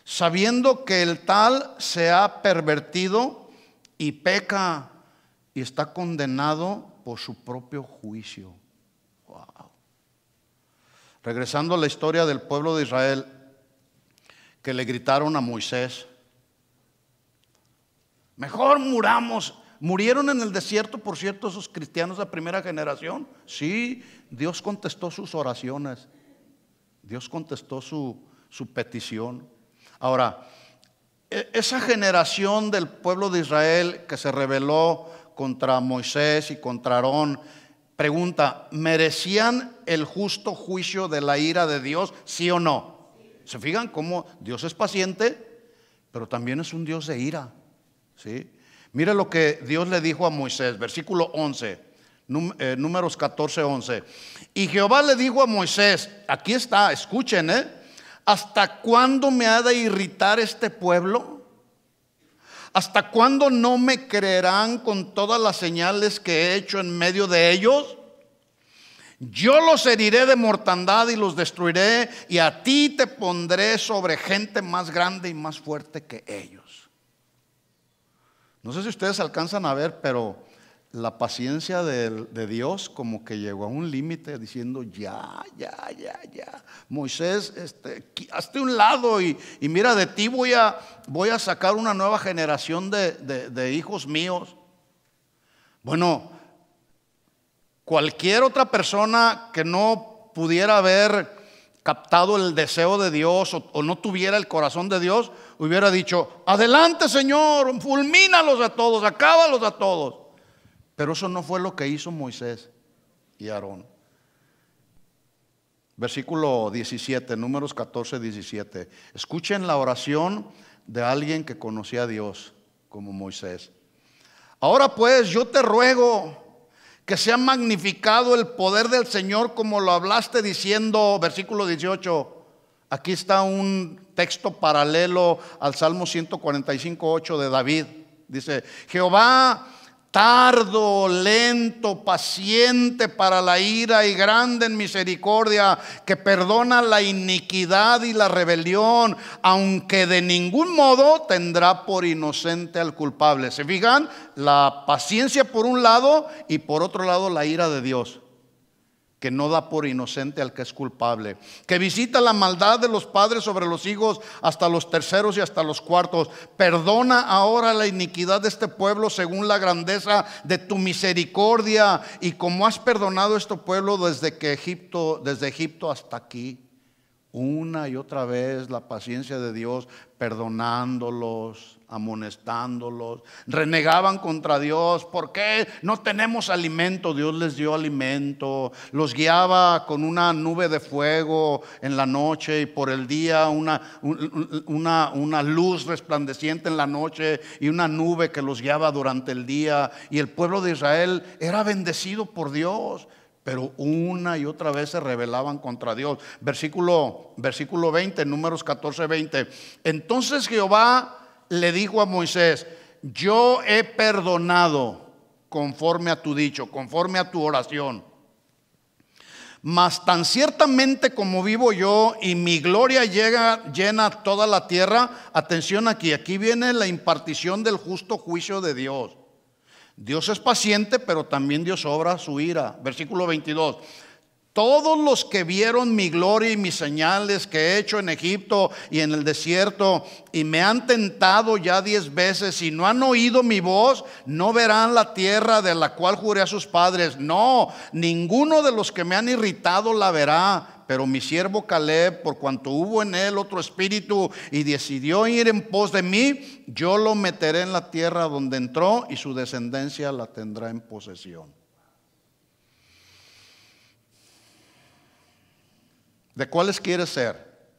sabiendo que el tal se ha pervertido y peca y está condenado por su propio juicio. Wow. Regresando a la historia del pueblo de Israel, que le gritaron a Moisés: mejor muramos. ¿Murieron en el desierto, por cierto, esos cristianos de primera generación? Sí, Dios contestó sus oraciones. Dios contestó su petición. Ahora, esa generación del pueblo de Israel que se rebeló contra Moisés y contra Aarón, pregunta: ¿merecían el justo juicio de la ira de Dios? ¿Sí o no? ¿Se fijan cómo Dios es paciente, pero también es un Dios de ira? ¿Sí? Mire lo que Dios le dijo a Moisés, versículo 11. Números 14:11. Y Jehová le dijo a Moisés, aquí está, escuchen, ¿hasta cuándo me ha de irritar este pueblo? ¿Hasta cuándo no me creerán con todas las señales que he hecho en medio de ellos? Yo los heriré de mortandad y los destruiré, y a ti te pondré sobre gente más grande y más fuerte que ellos. No sé si ustedes alcanzan a ver, pero la paciencia de Dios como que llegó a un límite, diciendo: ya. Moisés, hazte un lado y mira, de ti voy a sacar una nueva generación de hijos míos. Bueno, cualquier otra persona que no pudiera haber captado el deseo de Dios o no tuviera el corazón de Dios, hubiera dicho: adelante, Señor, fulmínalos a todos, acábalos a todos. Pero eso no fue lo que hizo Moisés y Aarón. Versículo 17, Números 14:17. Escuchen la oración de alguien que conocía a Dios como Moisés. Ahora pues, yo te ruego que sea magnificado el poder del Señor como lo hablaste diciendo. Versículo 18. Aquí está un texto paralelo al Salmo 145:8 de David. Dice: Jehová, tardo, lento, paciente para la ira y grande en misericordia, que perdona la iniquidad y la rebelión, aunque de ningún modo tendrá por inocente al culpable. ¿Se fijan? La paciencia por un lado y por otro lado la ira de Dios, que no da por inocente al que es culpable, que visita la maldad de los padres sobre los hijos hasta los terceros y hasta los cuartos. Perdona ahora la iniquidad de este pueblo según la grandeza de tu misericordia, y como has perdonado a este pueblo desde Egipto hasta aquí. Una y otra vez la paciencia de Dios, perdonándolos, amonestándolos. Renegaban contra Dios: ¿por qué no tenemos alimento? Dios les dio alimento. Los guiaba con una nube de fuego en la noche, y por el día una luz resplandeciente en la noche, y una nube que los guiaba durante el día. Y el pueblo de Israel era bendecido por Dios, pero una y otra vez se rebelaban contra Dios. Versículo 20, Números 14:20. Entonces Jehová le dijo a Moisés: yo he perdonado conforme a tu dicho, conforme a tu oración. Mas tan ciertamente como vivo yo y mi gloria llena toda la tierra. Atención aquí viene la impartición del justo juicio de Dios. Dios es paciente, pero también Dios obra su ira. Versículo 22. Todos los que vieron mi gloria y mis señales que he hecho en Egipto y en el desierto, y me han tentado ya 10 veces y no han oído mi voz, no verán la tierra de la cual juré a sus padres. No, ninguno de los que me han irritado la verá. Pero mi siervo Caleb, por cuanto hubo en él otro espíritu y decidió ir en pos de mí, yo lo meteré en la tierra donde entró y su descendencia la tendrá en posesión. ¿De cuáles quieres ser?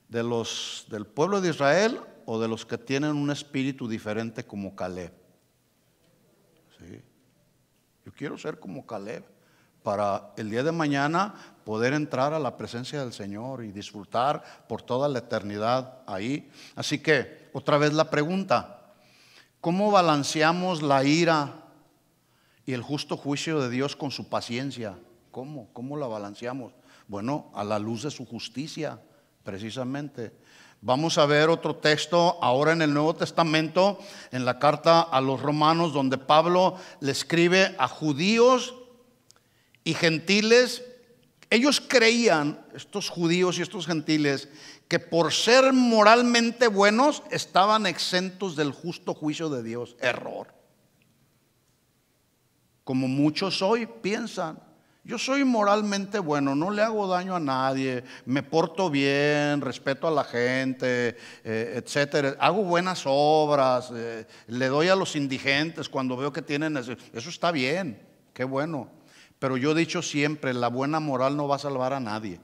¿De los del pueblo de Israel o de los que tienen un espíritu diferente como Caleb? ¿Sí? Yo quiero ser como Caleb para el día de mañana poder entrar a la presencia del Señor y disfrutar por toda la eternidad ahí. Así que, otra vez la pregunta: ¿cómo balanceamos la ira y el justo juicio de Dios con su paciencia? ¿Cómo la balanceamos? Bueno, a la luz de su justicia, precisamente. Vamos a ver otro texto ahora en el Nuevo Testamento, en la carta a los Romanos, donde Pablo le escribe a judíos y gentiles. Ellos creían, estos judíos y estos gentiles, que por ser moralmente buenos estaban exentos del justo juicio de Dios. Error. Como muchos hoy piensan: yo soy moralmente bueno, no le hago daño a nadie, me porto bien, respeto a la gente, etcétera. Hago buenas obras, le doy a los indigentes cuando veo que tienen eso está bien, qué bueno. Pero yo he dicho siempre, la buena moral no va a salvar a nadie.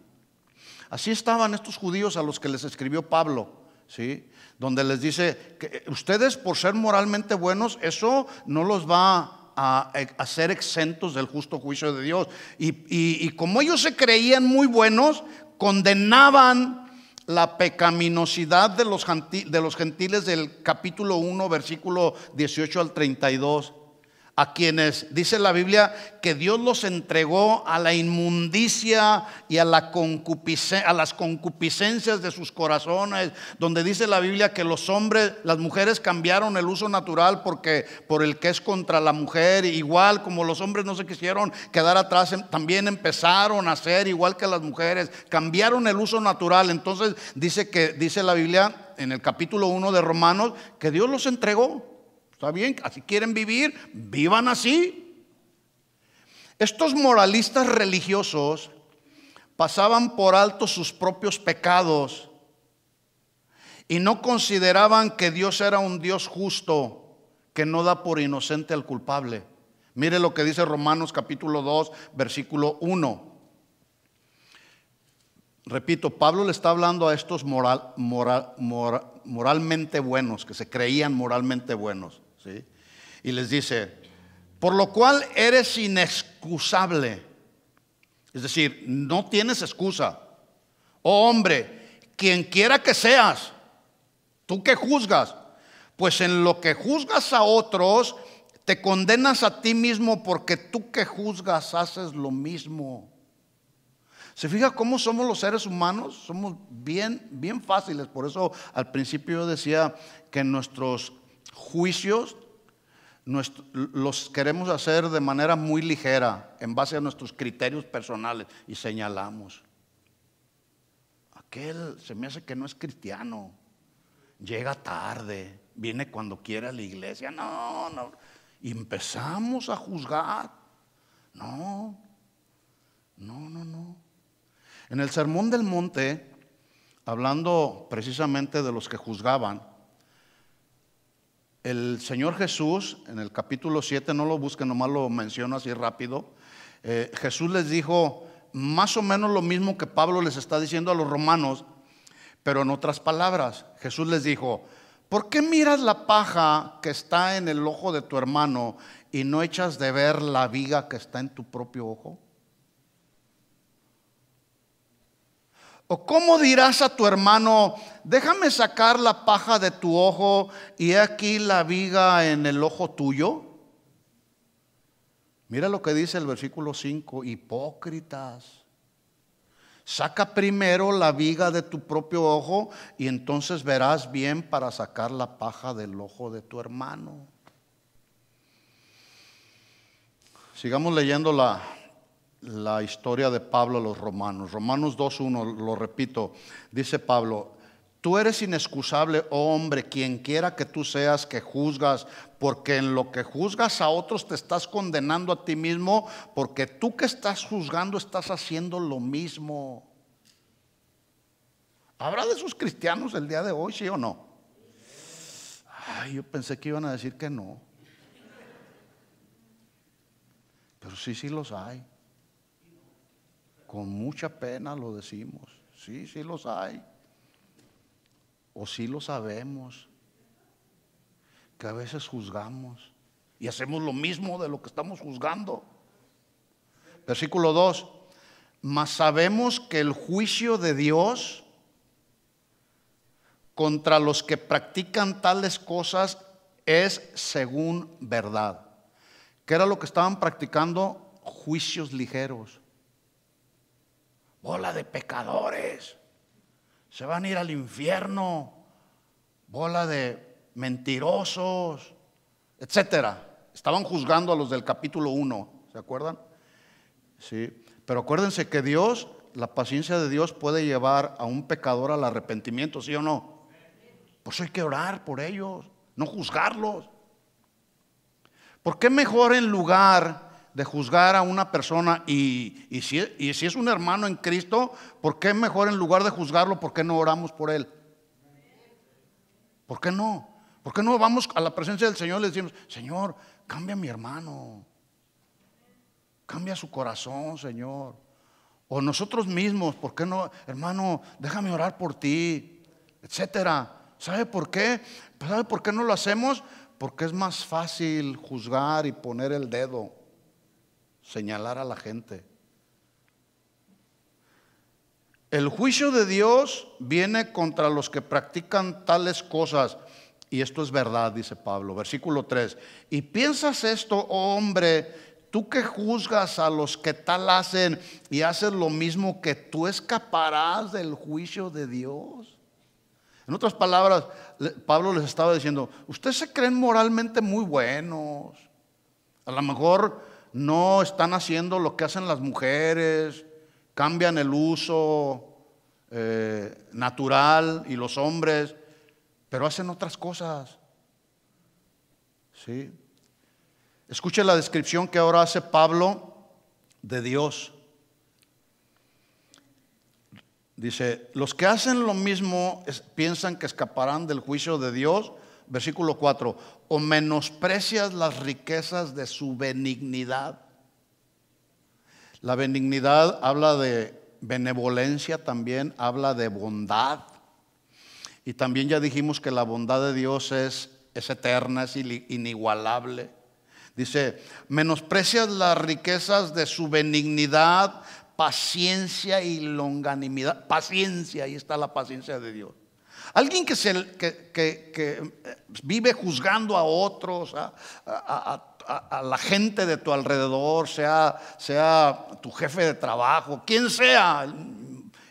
Así estaban estos judíos a los que les escribió Pablo, ¿sí? Donde les dice que ustedes, por ser moralmente buenos, eso no los va a ser exentos del justo juicio de Dios. Y como ellos se creían muy buenos, condenaban la pecaminosidad de los gentiles del capítulo 1, versículo 18 al 32. A quienes dice la Biblia que Dios los entregó a la inmundicia y a las concupiscencias de sus corazones, donde dice la Biblia que las mujeres cambiaron el uso natural por el que es contra la mujer. Igual como los hombres no se quisieron quedar atrás, también empezaron a ser igual que las mujeres, cambiaron el uso natural. Entonces dice la Biblia en el capítulo 1 de Romanos que Dios los entregó. Está bien, así quieren vivir, vivan así. Estos moralistas religiosos pasaban por alto sus propios pecados y no consideraban que Dios era un Dios justo que no da por inocente al culpable. Mire lo que dice Romanos capítulo 2, versículo 1. Repito, Pablo le está hablando a estos moralmente buenos, que se creían moralmente buenos, ¿sí? Y les dice: por lo cual eres inexcusable. Es decir, no tienes excusa. Oh hombre, quien quiera que seas, tú que juzgas, pues en lo que juzgas a otros, te condenas a ti mismo, porque tú que juzgas haces lo mismo. ¿Se fija cómo somos los seres humanos? Somos bien fáciles. Por eso al principio yo decía que nuestros juicios los queremos hacer de manera muy ligera, en base a nuestros criterios personales, y señalamos: aquel se me hace que no es cristiano, llega tarde, viene cuando quiere a la iglesia. No. Y empezamos a juzgar. No. En el Sermón del Monte, hablando precisamente de los que juzgaban, el Señor Jesús, en el capítulo 7, no lo busquen, nomás lo menciono así rápido. Jesús les dijo más o menos lo mismo que Pablo les está diciendo a los romanos, pero en otras palabras. Jesús les dijo: ¿por qué miras la paja que está en el ojo de tu hermano y no echas de ver la viga que está en tu propio ojo? ¿O cómo dirás a tu hermano: déjame sacar la paja de tu ojo y he aquí la viga en el ojo tuyo? Mira lo que dice el versículo 5: hipócritas, saca primero la viga de tu propio ojo y entonces verás bien para sacar la paja del ojo de tu hermano. Sigamos leyendo la historia de Pablo a los romanos. Romanos 2:1, lo repito, dice Pablo: tú eres inexcusable, oh hombre, quien quiera que tú seas que juzgas, porque en lo que juzgas a otros te estás condenando a ti mismo, porque tú que estás juzgando estás haciendo lo mismo. ¿Habrá de esos cristianos el día de hoy, sí o no? Ay, yo pensé que iban a decir que no. Pero sí los hay. Con mucha pena lo decimos. Sí los hay. O sí lo sabemos, que a veces juzgamos y hacemos lo mismo de lo que estamos juzgando. Versículo 2: mas sabemos que el juicio de Dios contra los que practican tales cosas es según verdad. ¿Qué era lo que estaban practicando? Juicios ligeros. Bola de pecadores, se van a ir al infierno, bola de mentirosos, etcétera. Estaban juzgando a los del capítulo 1, ¿se acuerdan? Sí, pero acuérdense que Dios, la paciencia de Dios puede llevar a un pecador al arrepentimiento, ¿sí o no? Pues hay que orar por ellos, no juzgarlos. ¿Por qué mejor, en lugar de juzgar a una persona y si es un hermano en Cristo, por qué mejor, en lugar de juzgarlo, por qué no oramos por él? ¿Por qué no? ¿Por qué no vamos a la presencia del Señor y le decimos: Señor, cambia a mi hermano, cambia su corazón, Señor? O nosotros mismos: ¿por qué no, hermano, déjame orar por ti? Etcétera. ¿Sabe por qué? ¿Sabe por qué no lo hacemos? Porque es más fácil juzgar y poner el dedo, señalar a la gente. El juicio de Dios viene contra los que practican tales cosas, y esto es verdad, dice Pablo. Versículo 3: y piensas esto, oh hombre, tú que juzgas a los que tal hacen y haces lo mismo, que tú escaparás del juicio de Dios. En otras palabras, Pablo les estaba diciendo: ustedes se creen moralmente muy buenos, a lo mejor no están haciendo lo que hacen las mujeres, cambian el uso natural y los hombres, pero hacen otras cosas. ¿Sí? Escuche la descripción que ahora hace Pablo de Dios. Dice: los que hacen lo mismo piensan que escaparán del juicio de Dios. Versículo 4: o menosprecias las riquezas de su benignidad. La benignidad habla de benevolencia, también habla de bondad. Y también ya dijimos que la bondad de Dios es eterna, es inigualable. Dice: menosprecias las riquezas de su benignidad, paciencia y longanimidad. Paciencia, ahí está la paciencia de Dios. Alguien que vive juzgando a otros, a la gente de tu alrededor, sea tu jefe de trabajo, quien sea,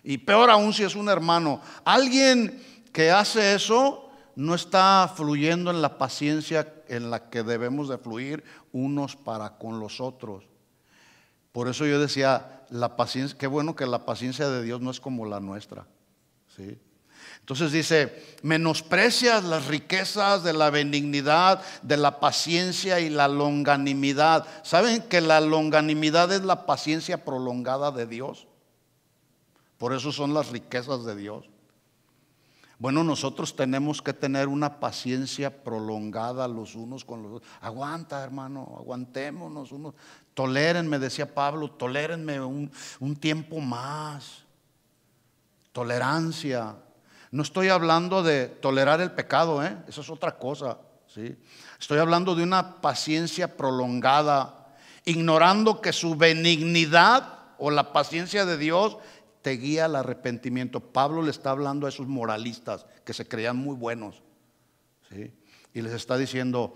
y peor aún si es un hermano. Alguien que hace eso no está fluyendo en la paciencia en la que debemos de fluir unos para con los otros. Por eso yo decía, la paciencia, qué bueno que la paciencia de Dios no es como la nuestra, ¿sí? Entonces dice: menosprecias las riquezas de la benignidad, de la paciencia y la longanimidad. ¿Saben que la longanimidad es la paciencia prolongada de Dios? Por eso son las riquezas de Dios. Bueno, nosotros tenemos que tener una paciencia prolongada los unos con los otros. Aguanta, hermano, aguantémonos unos. Tolérenme, decía Pablo, tolérenme un tiempo más. Tolerancia. No estoy hablando de tolerar el pecado, eso es otra cosa, ¿sí? Estoy hablando de una paciencia prolongada, ignorando que su benignidad o la paciencia de Dios te guía al arrepentimiento. Pablo le está hablando a esos moralistas que se creían muy buenos, ¿sí? Y les está diciendo: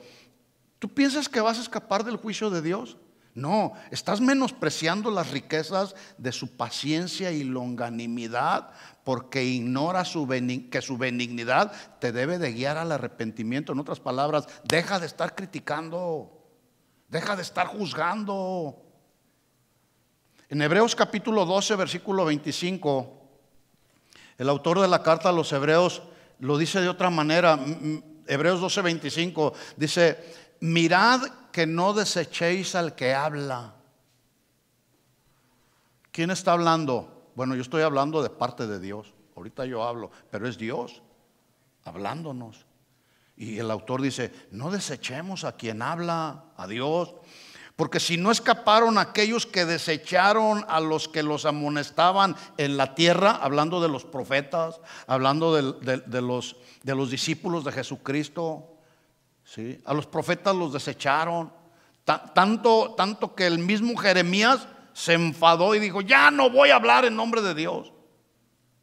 ¿tú piensas que vas a escapar del juicio de Dios? No, estás menospreciando las riquezas de su paciencia y longanimidad, porque ignora que su benignidad te debe de guiar al arrepentimiento. En otras palabras, deja de estar criticando, deja de estar juzgando. En Hebreos capítulo 12, versículo 25, el autor de la carta a los Hebreos lo dice de otra manera. Hebreos 12, 25 dice: mirad que no desechéis al que habla. ¿Quién está hablando? Bueno, yo estoy hablando de parte de Dios. Ahorita yo hablo, pero es Dios hablándonos. Y el autor dice: no desechemos a quien habla, a Dios. Porque si no escaparon aquellos que desecharon a los que los amonestaban en la tierra, hablando de los profetas, hablando de los discípulos de Jesucristo, ¿sí? A los profetas los desecharon, tanto que el mismo Jeremías se enfadó y dijo: ya no voy a hablar en nombre de Dios,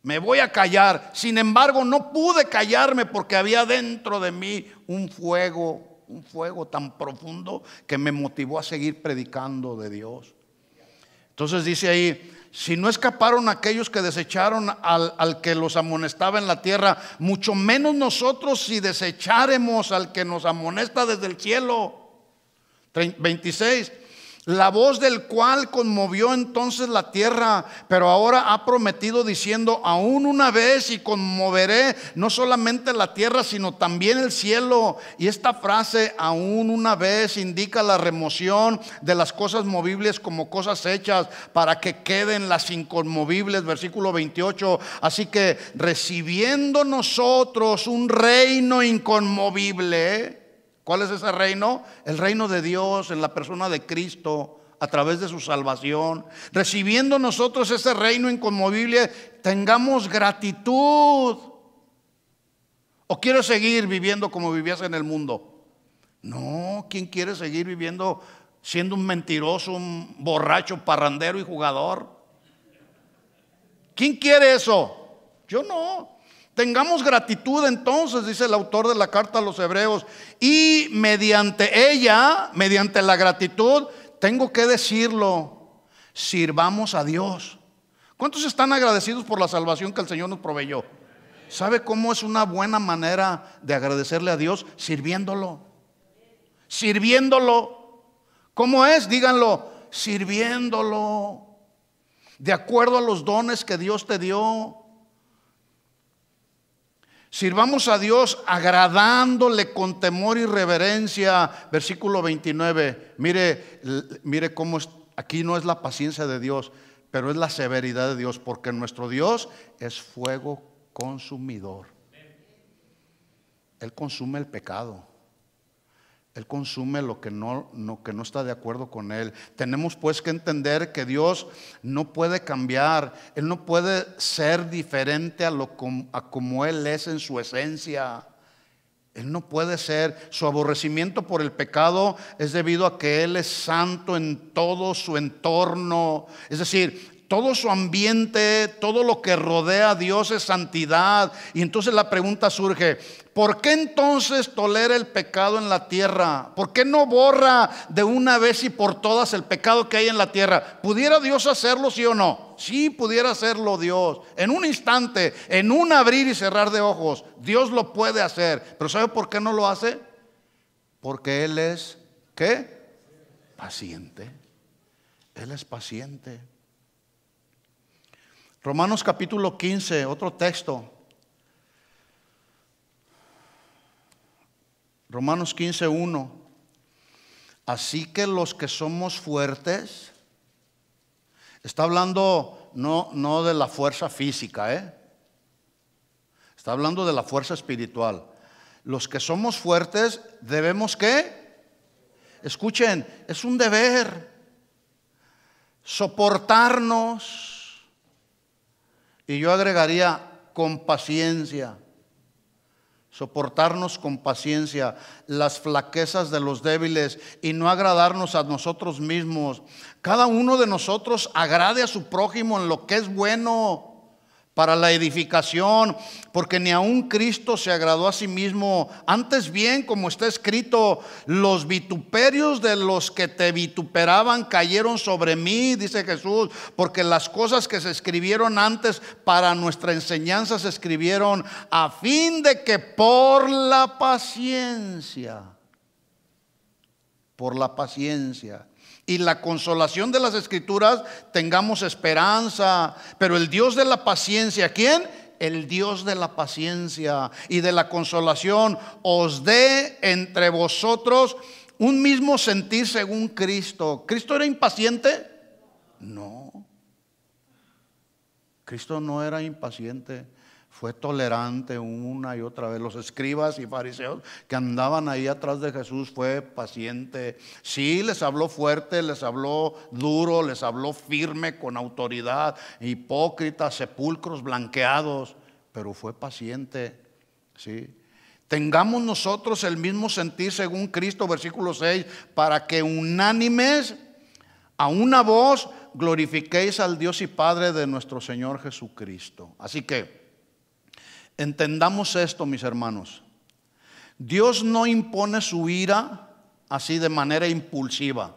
me voy a callar. Sin embargo, no pude callarme porque había dentro de mí un fuego tan profundo que me motivó a seguir predicando de Dios. Entonces dice ahí: si no escaparon aquellos que desecharon al que los amonestaba en la tierra, mucho menos nosotros si desecháremos al que nos amonesta desde el cielo. 26: la voz del cual conmovió entonces la tierra, pero ahora ha prometido diciendo: aún una vez y conmoveré no solamente la tierra sino también el cielo. Y esta frase, aún una vez, indica la remoción de las cosas movibles como cosas hechas para que queden las inconmovibles. Versículo 28: así que recibiendo nosotros un reino inconmovible. ¿Cuál es ese reino? El reino de Dios en la persona de Cristo a través de su salvación. Recibiendo nosotros ese reino inconmovible, tengamos gratitud. ¿O quieres seguir viviendo como vivías en el mundo? No, ¿quién quiere seguir viviendo siendo un mentiroso, un borracho, parrandero y jugador? ¿Quién quiere eso? Yo no. Tengamos gratitud entonces, dice el autor de la carta a los Hebreos, y mediante ella, mediante la gratitud, tengo que decirlo, sirvamos a Dios. ¿Cuántos están agradecidos por la salvación que el Señor nos proveyó? ¿Sabe cómo es una buena manera de agradecerle a Dios? Sirviéndolo. Sirviéndolo. ¿Cómo es? Díganlo. Sirviéndolo. De acuerdo a los dones que Dios te dio. Sirvamos a Dios agradándole con temor y reverencia. Versículo 29. Mire cómo es. Aquí no es la paciencia de Dios, pero es la severidad de Dios, porque nuestro Dios es fuego consumidor. Él consume el pecado. Él consume lo que no está de acuerdo con Él. Tenemos pues que entender que Dios no puede cambiar. Él no puede ser diferente a como Él es en su esencia. Él no puede ser. Su aborrecimiento por el pecado es debido a que Él es santo en todo su entorno. Es decir, todo su ambiente, todo lo que rodea a Dios es santidad. Y entonces la pregunta surge: ¿por qué entonces tolera el pecado en la tierra? ¿Por qué no borra de una vez y por todas el pecado que hay en la tierra? ¿Pudiera Dios hacerlo, sí o no? Sí, pudiera hacerlo Dios. En un instante, en un abrir y cerrar de ojos, Dios lo puede hacer. ¿Pero sabe por qué no lo hace? Porque Él es, ¿qué? Paciente. Él es paciente. Romanos capítulo 15, otro texto. Romanos 15:1. Así que los que somos fuertes, está hablando no de la fuerza física, está hablando de la fuerza espiritual. Los que somos fuertes debemos, ¿qué? Escuchen, es un deber soportarnos. Y yo agregaría con paciencia. Soportarnos con paciencia las flaquezas de los débiles y no agradarnos a nosotros mismos. Cada uno de nosotros agrade a su prójimo en lo que es bueno para la edificación, porque ni aun Cristo se agradó a sí mismo. Antes bien, como está escrito: los vituperios de los que te vituperaban cayeron sobre mí, dice Jesús, porque las cosas que se escribieron antes para nuestra enseñanza se escribieron a fin de que por la paciencia y la consolación de las Escrituras tengamos esperanza. Pero el Dios de la paciencia, ¿quién? El Dios de la paciencia y de la consolación os dé entre vosotros un mismo sentir según Cristo. ¿Cristo era impaciente? No. Cristo no era impaciente. Fue tolerante una y otra vez. Los escribas y fariseos que andaban ahí atrás de Jesús, fue paciente. Sí, les habló fuerte, les habló duro, les habló firme, con autoridad. Hipócritas, sepulcros blanqueados, pero fue paciente. Sí. Tengamos nosotros el mismo sentir según Cristo, versículo 6, para que unánimes a una voz glorifiquéis al Dios y Padre de nuestro Señor Jesucristo. Así que entendamos esto, mis hermanos. Dios no impone su ira así de manera impulsiva,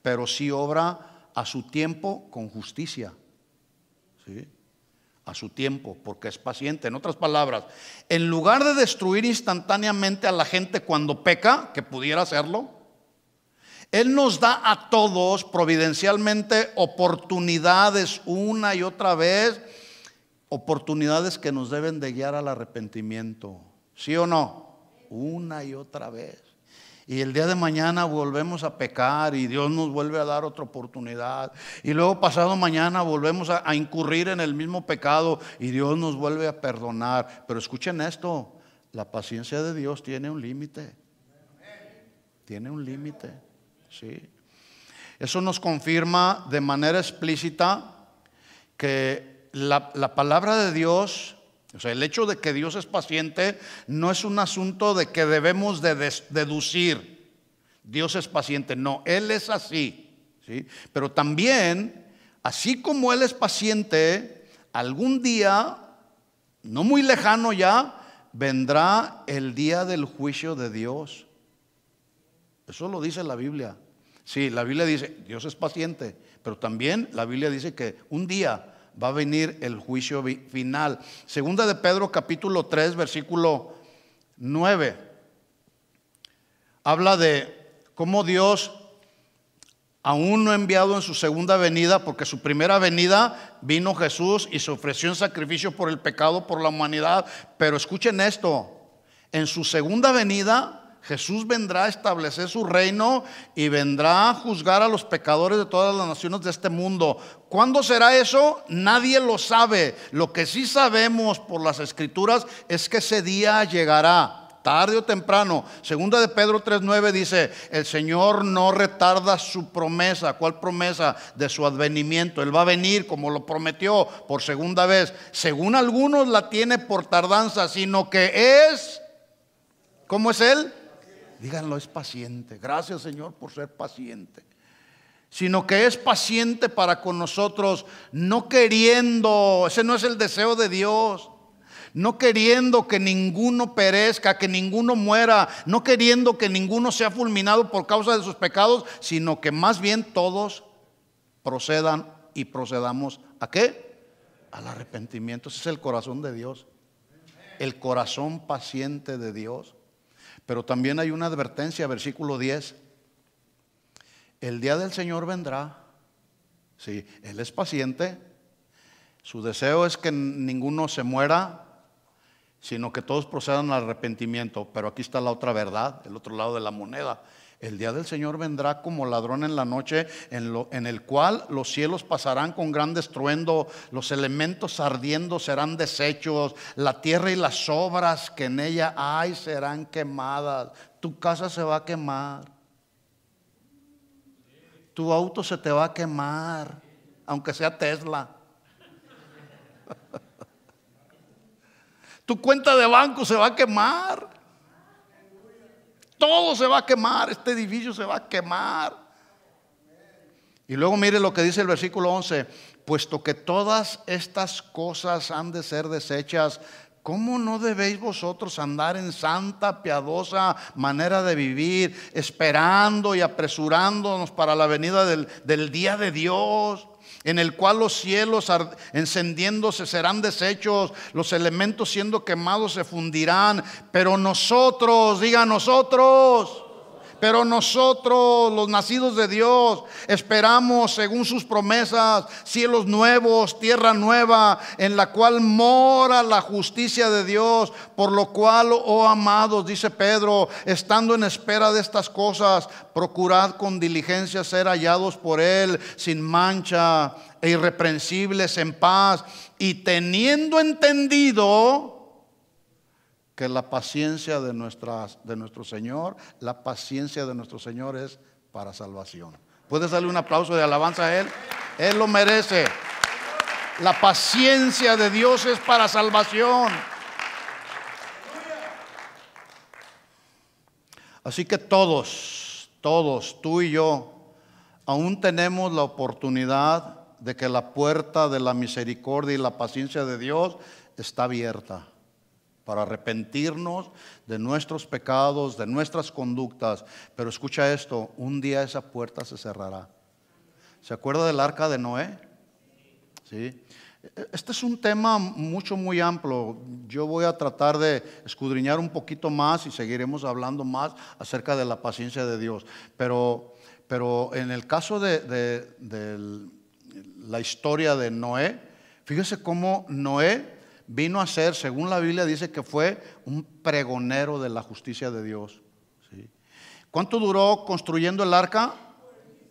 pero sí obra a su tiempo con justicia. ¿Sí? A su tiempo, porque es paciente. En otras palabras, en lugar de destruir instantáneamente a la gente cuando peca, que pudiera hacerlo, Él nos da a todos providencialmente oportunidades una y otra vez, oportunidades que nos deben de guiar al arrepentimiento. ¿Sí o no? Una y otra vez. Y el día de mañana volvemos a pecar y Dios nos vuelve a dar otra oportunidad. Y luego pasado mañana volvemos a incurrir en el mismo pecado y Dios nos vuelve a perdonar. Pero escuchen esto, la paciencia de Dios tiene un límite. Tiene un límite, sí. Eso nos confirma de manera explícita que la palabra de Dios, o sea, el hecho de que Dios es paciente no es un asunto de que debemos de deducir. Dios es paciente, no, Él es así, ¿sí? Pero también, así como Él es paciente, algún día, no muy lejano ya, vendrá el día del juicio de Dios. Eso lo dice la Biblia. Sí, la Biblia dice, Dios es paciente, pero también la Biblia dice que un día va a venir el juicio final. Segunda de Pedro capítulo 3 versículo 9 habla de cómo Dios aún no ha enviado en su segunda venida, porque su primera venida vino Jesús y se ofreció en sacrificio por el pecado, por la humanidad. Pero escuchen esto, en su segunda venida Jesús vendrá a establecer su reino y vendrá a juzgar a los pecadores de todas las naciones de este mundo. ¿Cuándo será eso? Nadie lo sabe. Lo que sí sabemos por las Escrituras es que ese día llegará, tarde o temprano. Segunda de Pedro 3:9 dice, el Señor no retarda su promesa. ¿Cuál promesa? De su advenimiento. Él va a venir como lo prometió por segunda vez. Según algunos la tiene por tardanza, sino que es, ¿cómo es Él? Díganlo, es paciente. Gracias, Señor, por ser paciente. Sino que es paciente para con nosotros, no queriendo, ese no es el deseo de Dios, no queriendo que ninguno perezca, que ninguno muera, no queriendo que ninguno sea fulminado por causa de sus pecados, sino que más bien todos procedan y procedamos ¿a qué? Al arrepentimiento. Ese es el corazón de Dios, el corazón paciente de Dios. Pero también hay una advertencia, versículo 10. El día del Señor vendrá. Sí, Él es paciente. Su deseo es que ninguno se muera, sino que todos procedan al arrepentimiento. Pero aquí está la otra verdad, el otro lado de la moneda. El día del Señor vendrá como ladrón en la noche, en el cual los cielos pasarán con gran estruendo, los elementos ardiendo serán deshechos, la tierra y las obras que en ella hay serán quemadas. Tu casa se va a quemar, tu auto se te va a quemar, aunque sea Tesla. Tu cuenta de banco se va a quemar. Todo se va a quemar, este edificio se va a quemar. Y luego mire lo que dice el versículo 11. Puesto que todas estas cosas han de ser deshechas, ¿cómo no debéis vosotros andar en santa, piadosa manera de vivir, esperando y apresurándonos para la venida del día de Dios? En el cual los cielos encendiéndose serán deshechos, los elementos siendo quemados se fundirán, pero nosotros, diga nosotros, Pero nosotros, los nacidos de Dios, esperamos según sus promesas cielos nuevos, tierra nueva, en la cual mora la justicia de Dios. Por lo cual, oh amados, dice Pedro, estando en espera de estas cosas, procurad con diligencia ser hallados por Él sin mancha e irreprensibles en paz, y teniendo entendido que la paciencia de nuestro Señor, la paciencia de nuestro Señor es para salvación. ¿Puedes darle un aplauso de alabanza a Él? Él lo merece. La paciencia de Dios es para salvación. Así que todos, tú y yo, aún tenemos la oportunidad de que la puerta de la misericordia y la paciencia de Dios está abierta para arrepentirnos de nuestros pecados, de nuestras conductas. Pero escucha esto, un día esa puerta se cerrará. ¿Se acuerda del arca de Noé? Sí. Este es un tema muy amplio. Yo voy a tratar de escudriñar un poquito más y seguiremos hablando más acerca de la paciencia de Dios. Pero en el caso de la historia de Noé, fíjese cómo Noé vino a ser, según la Biblia dice que fue un pregonero de la justicia de Dios. ¿Sí? ¿Cuánto duró construyendo el arca?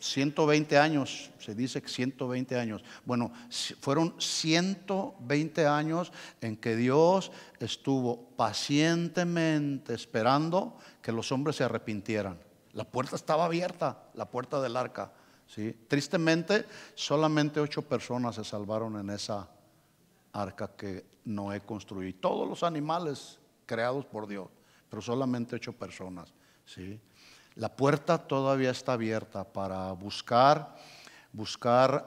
120 años, se dice que 120 años. Bueno, fueron 120 años en que Dios estuvo pacientemente esperando que los hombres se arrepintieran. La puerta estaba abierta, la puerta del arca. ¿Sí? Tristemente, solamente 8 personas se salvaron en esa arca que Noé construyó. Y todos los animales creados por Dios, pero solamente 8 personas. ¿Sí? La puerta todavía está abierta para buscar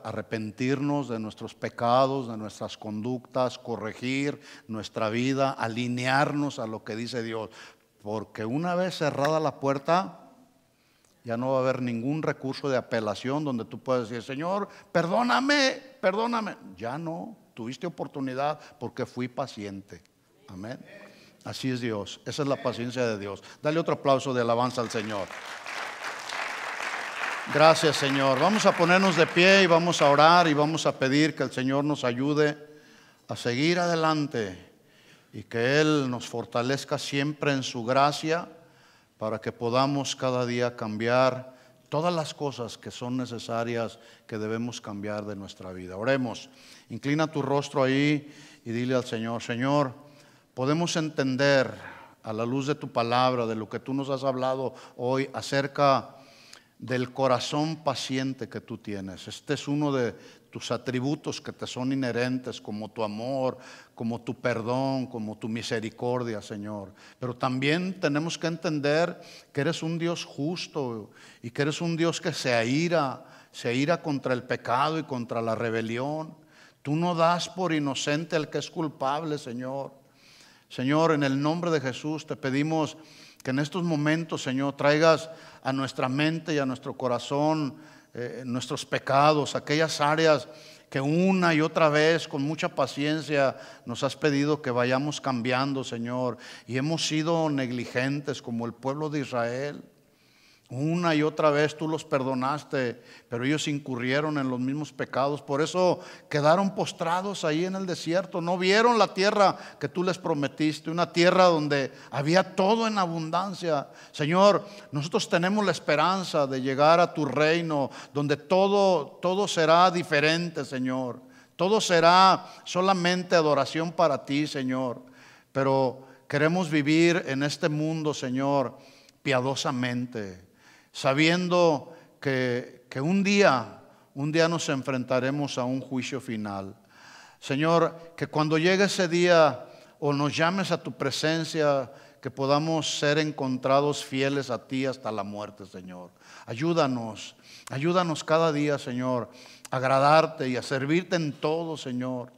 arrepentirnos de nuestros pecados, de nuestras conductas, corregir nuestra vida, alinearnos a lo que dice Dios. Porque una vez cerrada la puerta, ya no va a haber ningún recurso de apelación donde tú puedes decir, Señor, perdóname. Ya no, tuviste oportunidad porque fui paciente. Amén. Así es Dios, esa es la paciencia de Dios. Dale otro aplauso de alabanza al Señor. Gracias, Señor. Vamos a ponernos de pie y vamos a orar y vamos a pedir que el Señor nos ayude a seguir adelante y que Él nos fortalezca siempre en su gracia para que podamos cada día cambiar todas las cosas que son necesarias, que debemos cambiar de nuestra vida. Oremos. Inclina tu rostro ahí y dile al Señor, Señor, podemos entender a la luz de tu palabra, de lo que tú nos has hablado hoy acerca del corazón paciente que tú tienes. Este es uno de tus atributos que te son inherentes, como tu amor, como tu perdón, como tu misericordia, Señor. Pero también tenemos que entender que eres un Dios justo y que eres un Dios que se aira contra el pecado y contra la rebelión. Tú no das por inocente al que es culpable, Señor. Señor, en el nombre de Jesús te pedimos que en estos momentos, Señor, traigas a nuestra mente y a nuestro corazón nuestros pecados, aquellas áreas que una y otra vez con mucha paciencia nos has pedido que vayamos cambiando, Señor, y hemos sido negligentes como el pueblo de Israel. Una y otra vez tú los perdonaste, pero ellos incurrieron en los mismos pecados. Por eso quedaron postrados ahí en el desierto. No vieron la tierra que tú les prometiste, una tierra donde había todo en abundancia. Señor, nosotros tenemos la esperanza de llegar a tu reino, donde todo será diferente, Señor. Todo será solamente adoración para ti, Señor. Pero queremos vivir en este mundo, Señor, piadosamente, sabiendo que un día nos enfrentaremos a un juicio final. Señor, que cuando llegue ese día o nos llames a tu presencia, que podamos ser encontrados fieles a ti hasta la muerte, Señor. Ayúdanos cada día, Señor, a agradarte y a servirte en todo, Señor.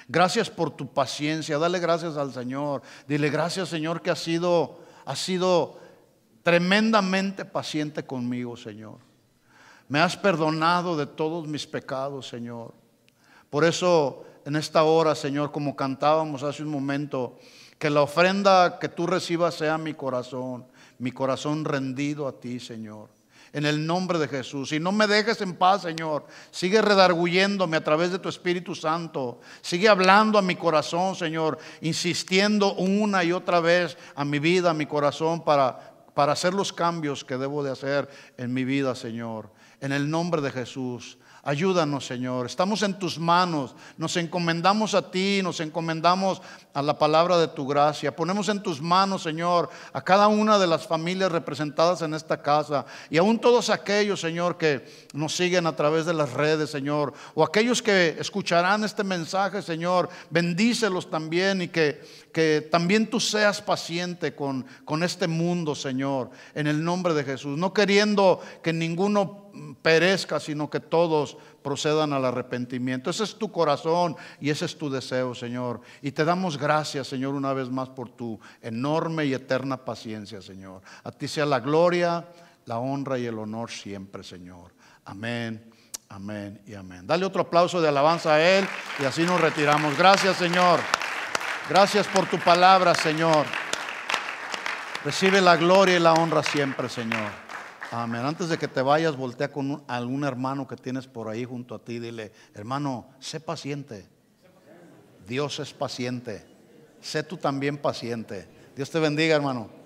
Gracias por tu paciencia, dale gracias al Señor. Dile gracias, Señor, que has sido tremendamente paciente conmigo, Señor. Me has perdonado de todos mis pecados, Señor. Por eso en esta hora, Señor, como cantábamos hace un momento, Que la ofrenda que tú recibas sea mi corazón rendido a ti, Señor. En el nombre de Jesús. Y no me dejes en paz, Señor. Sigue redarguyéndome a través de tu Espíritu Santo. Sigue hablando a mi corazón, Señor. Insistiendo una y otra vez a mi vida, a mi corazón, para hacer los cambios que debo de hacer en mi vida, Señor. En el nombre de Jesús. Ayúdanos, Señor. Estamos en tus manos. Nos encomendamos a ti, nos encomendamos a la palabra de tu gracia. Ponemos en tus manos, Señor, a cada una de las familias representadas en esta casa. Y aún todos aquellos, Señor, que nos siguen a través de las redes, Señor. O aquellos que escucharán este mensaje, Señor. Bendícelos también y que también tú seas paciente con este mundo, Señor. En el nombre de Jesús. No queriendo que ninguno perezca, sino que todos procedan al arrepentimiento. Ese es tu corazón y ese es tu deseo, Señor. Y te damos gracias, Señor, una vez más por tu enorme y eterna paciencia, Señor. A ti sea la gloria, la honra y el honor siempre, Señor. Amén, amén y amén. Dale otro aplauso de alabanza a Él y así nos retiramos. Gracias, Señor. Gracias por tu palabra, Señor. Recibe la gloria y la honra siempre, Señor. Amén. Antes de que te vayas, voltea con algún hermano que tienes por ahí junto a ti. Dile: hermano, sé paciente. Dios es paciente. Sé tú también paciente. Dios te bendiga, hermano.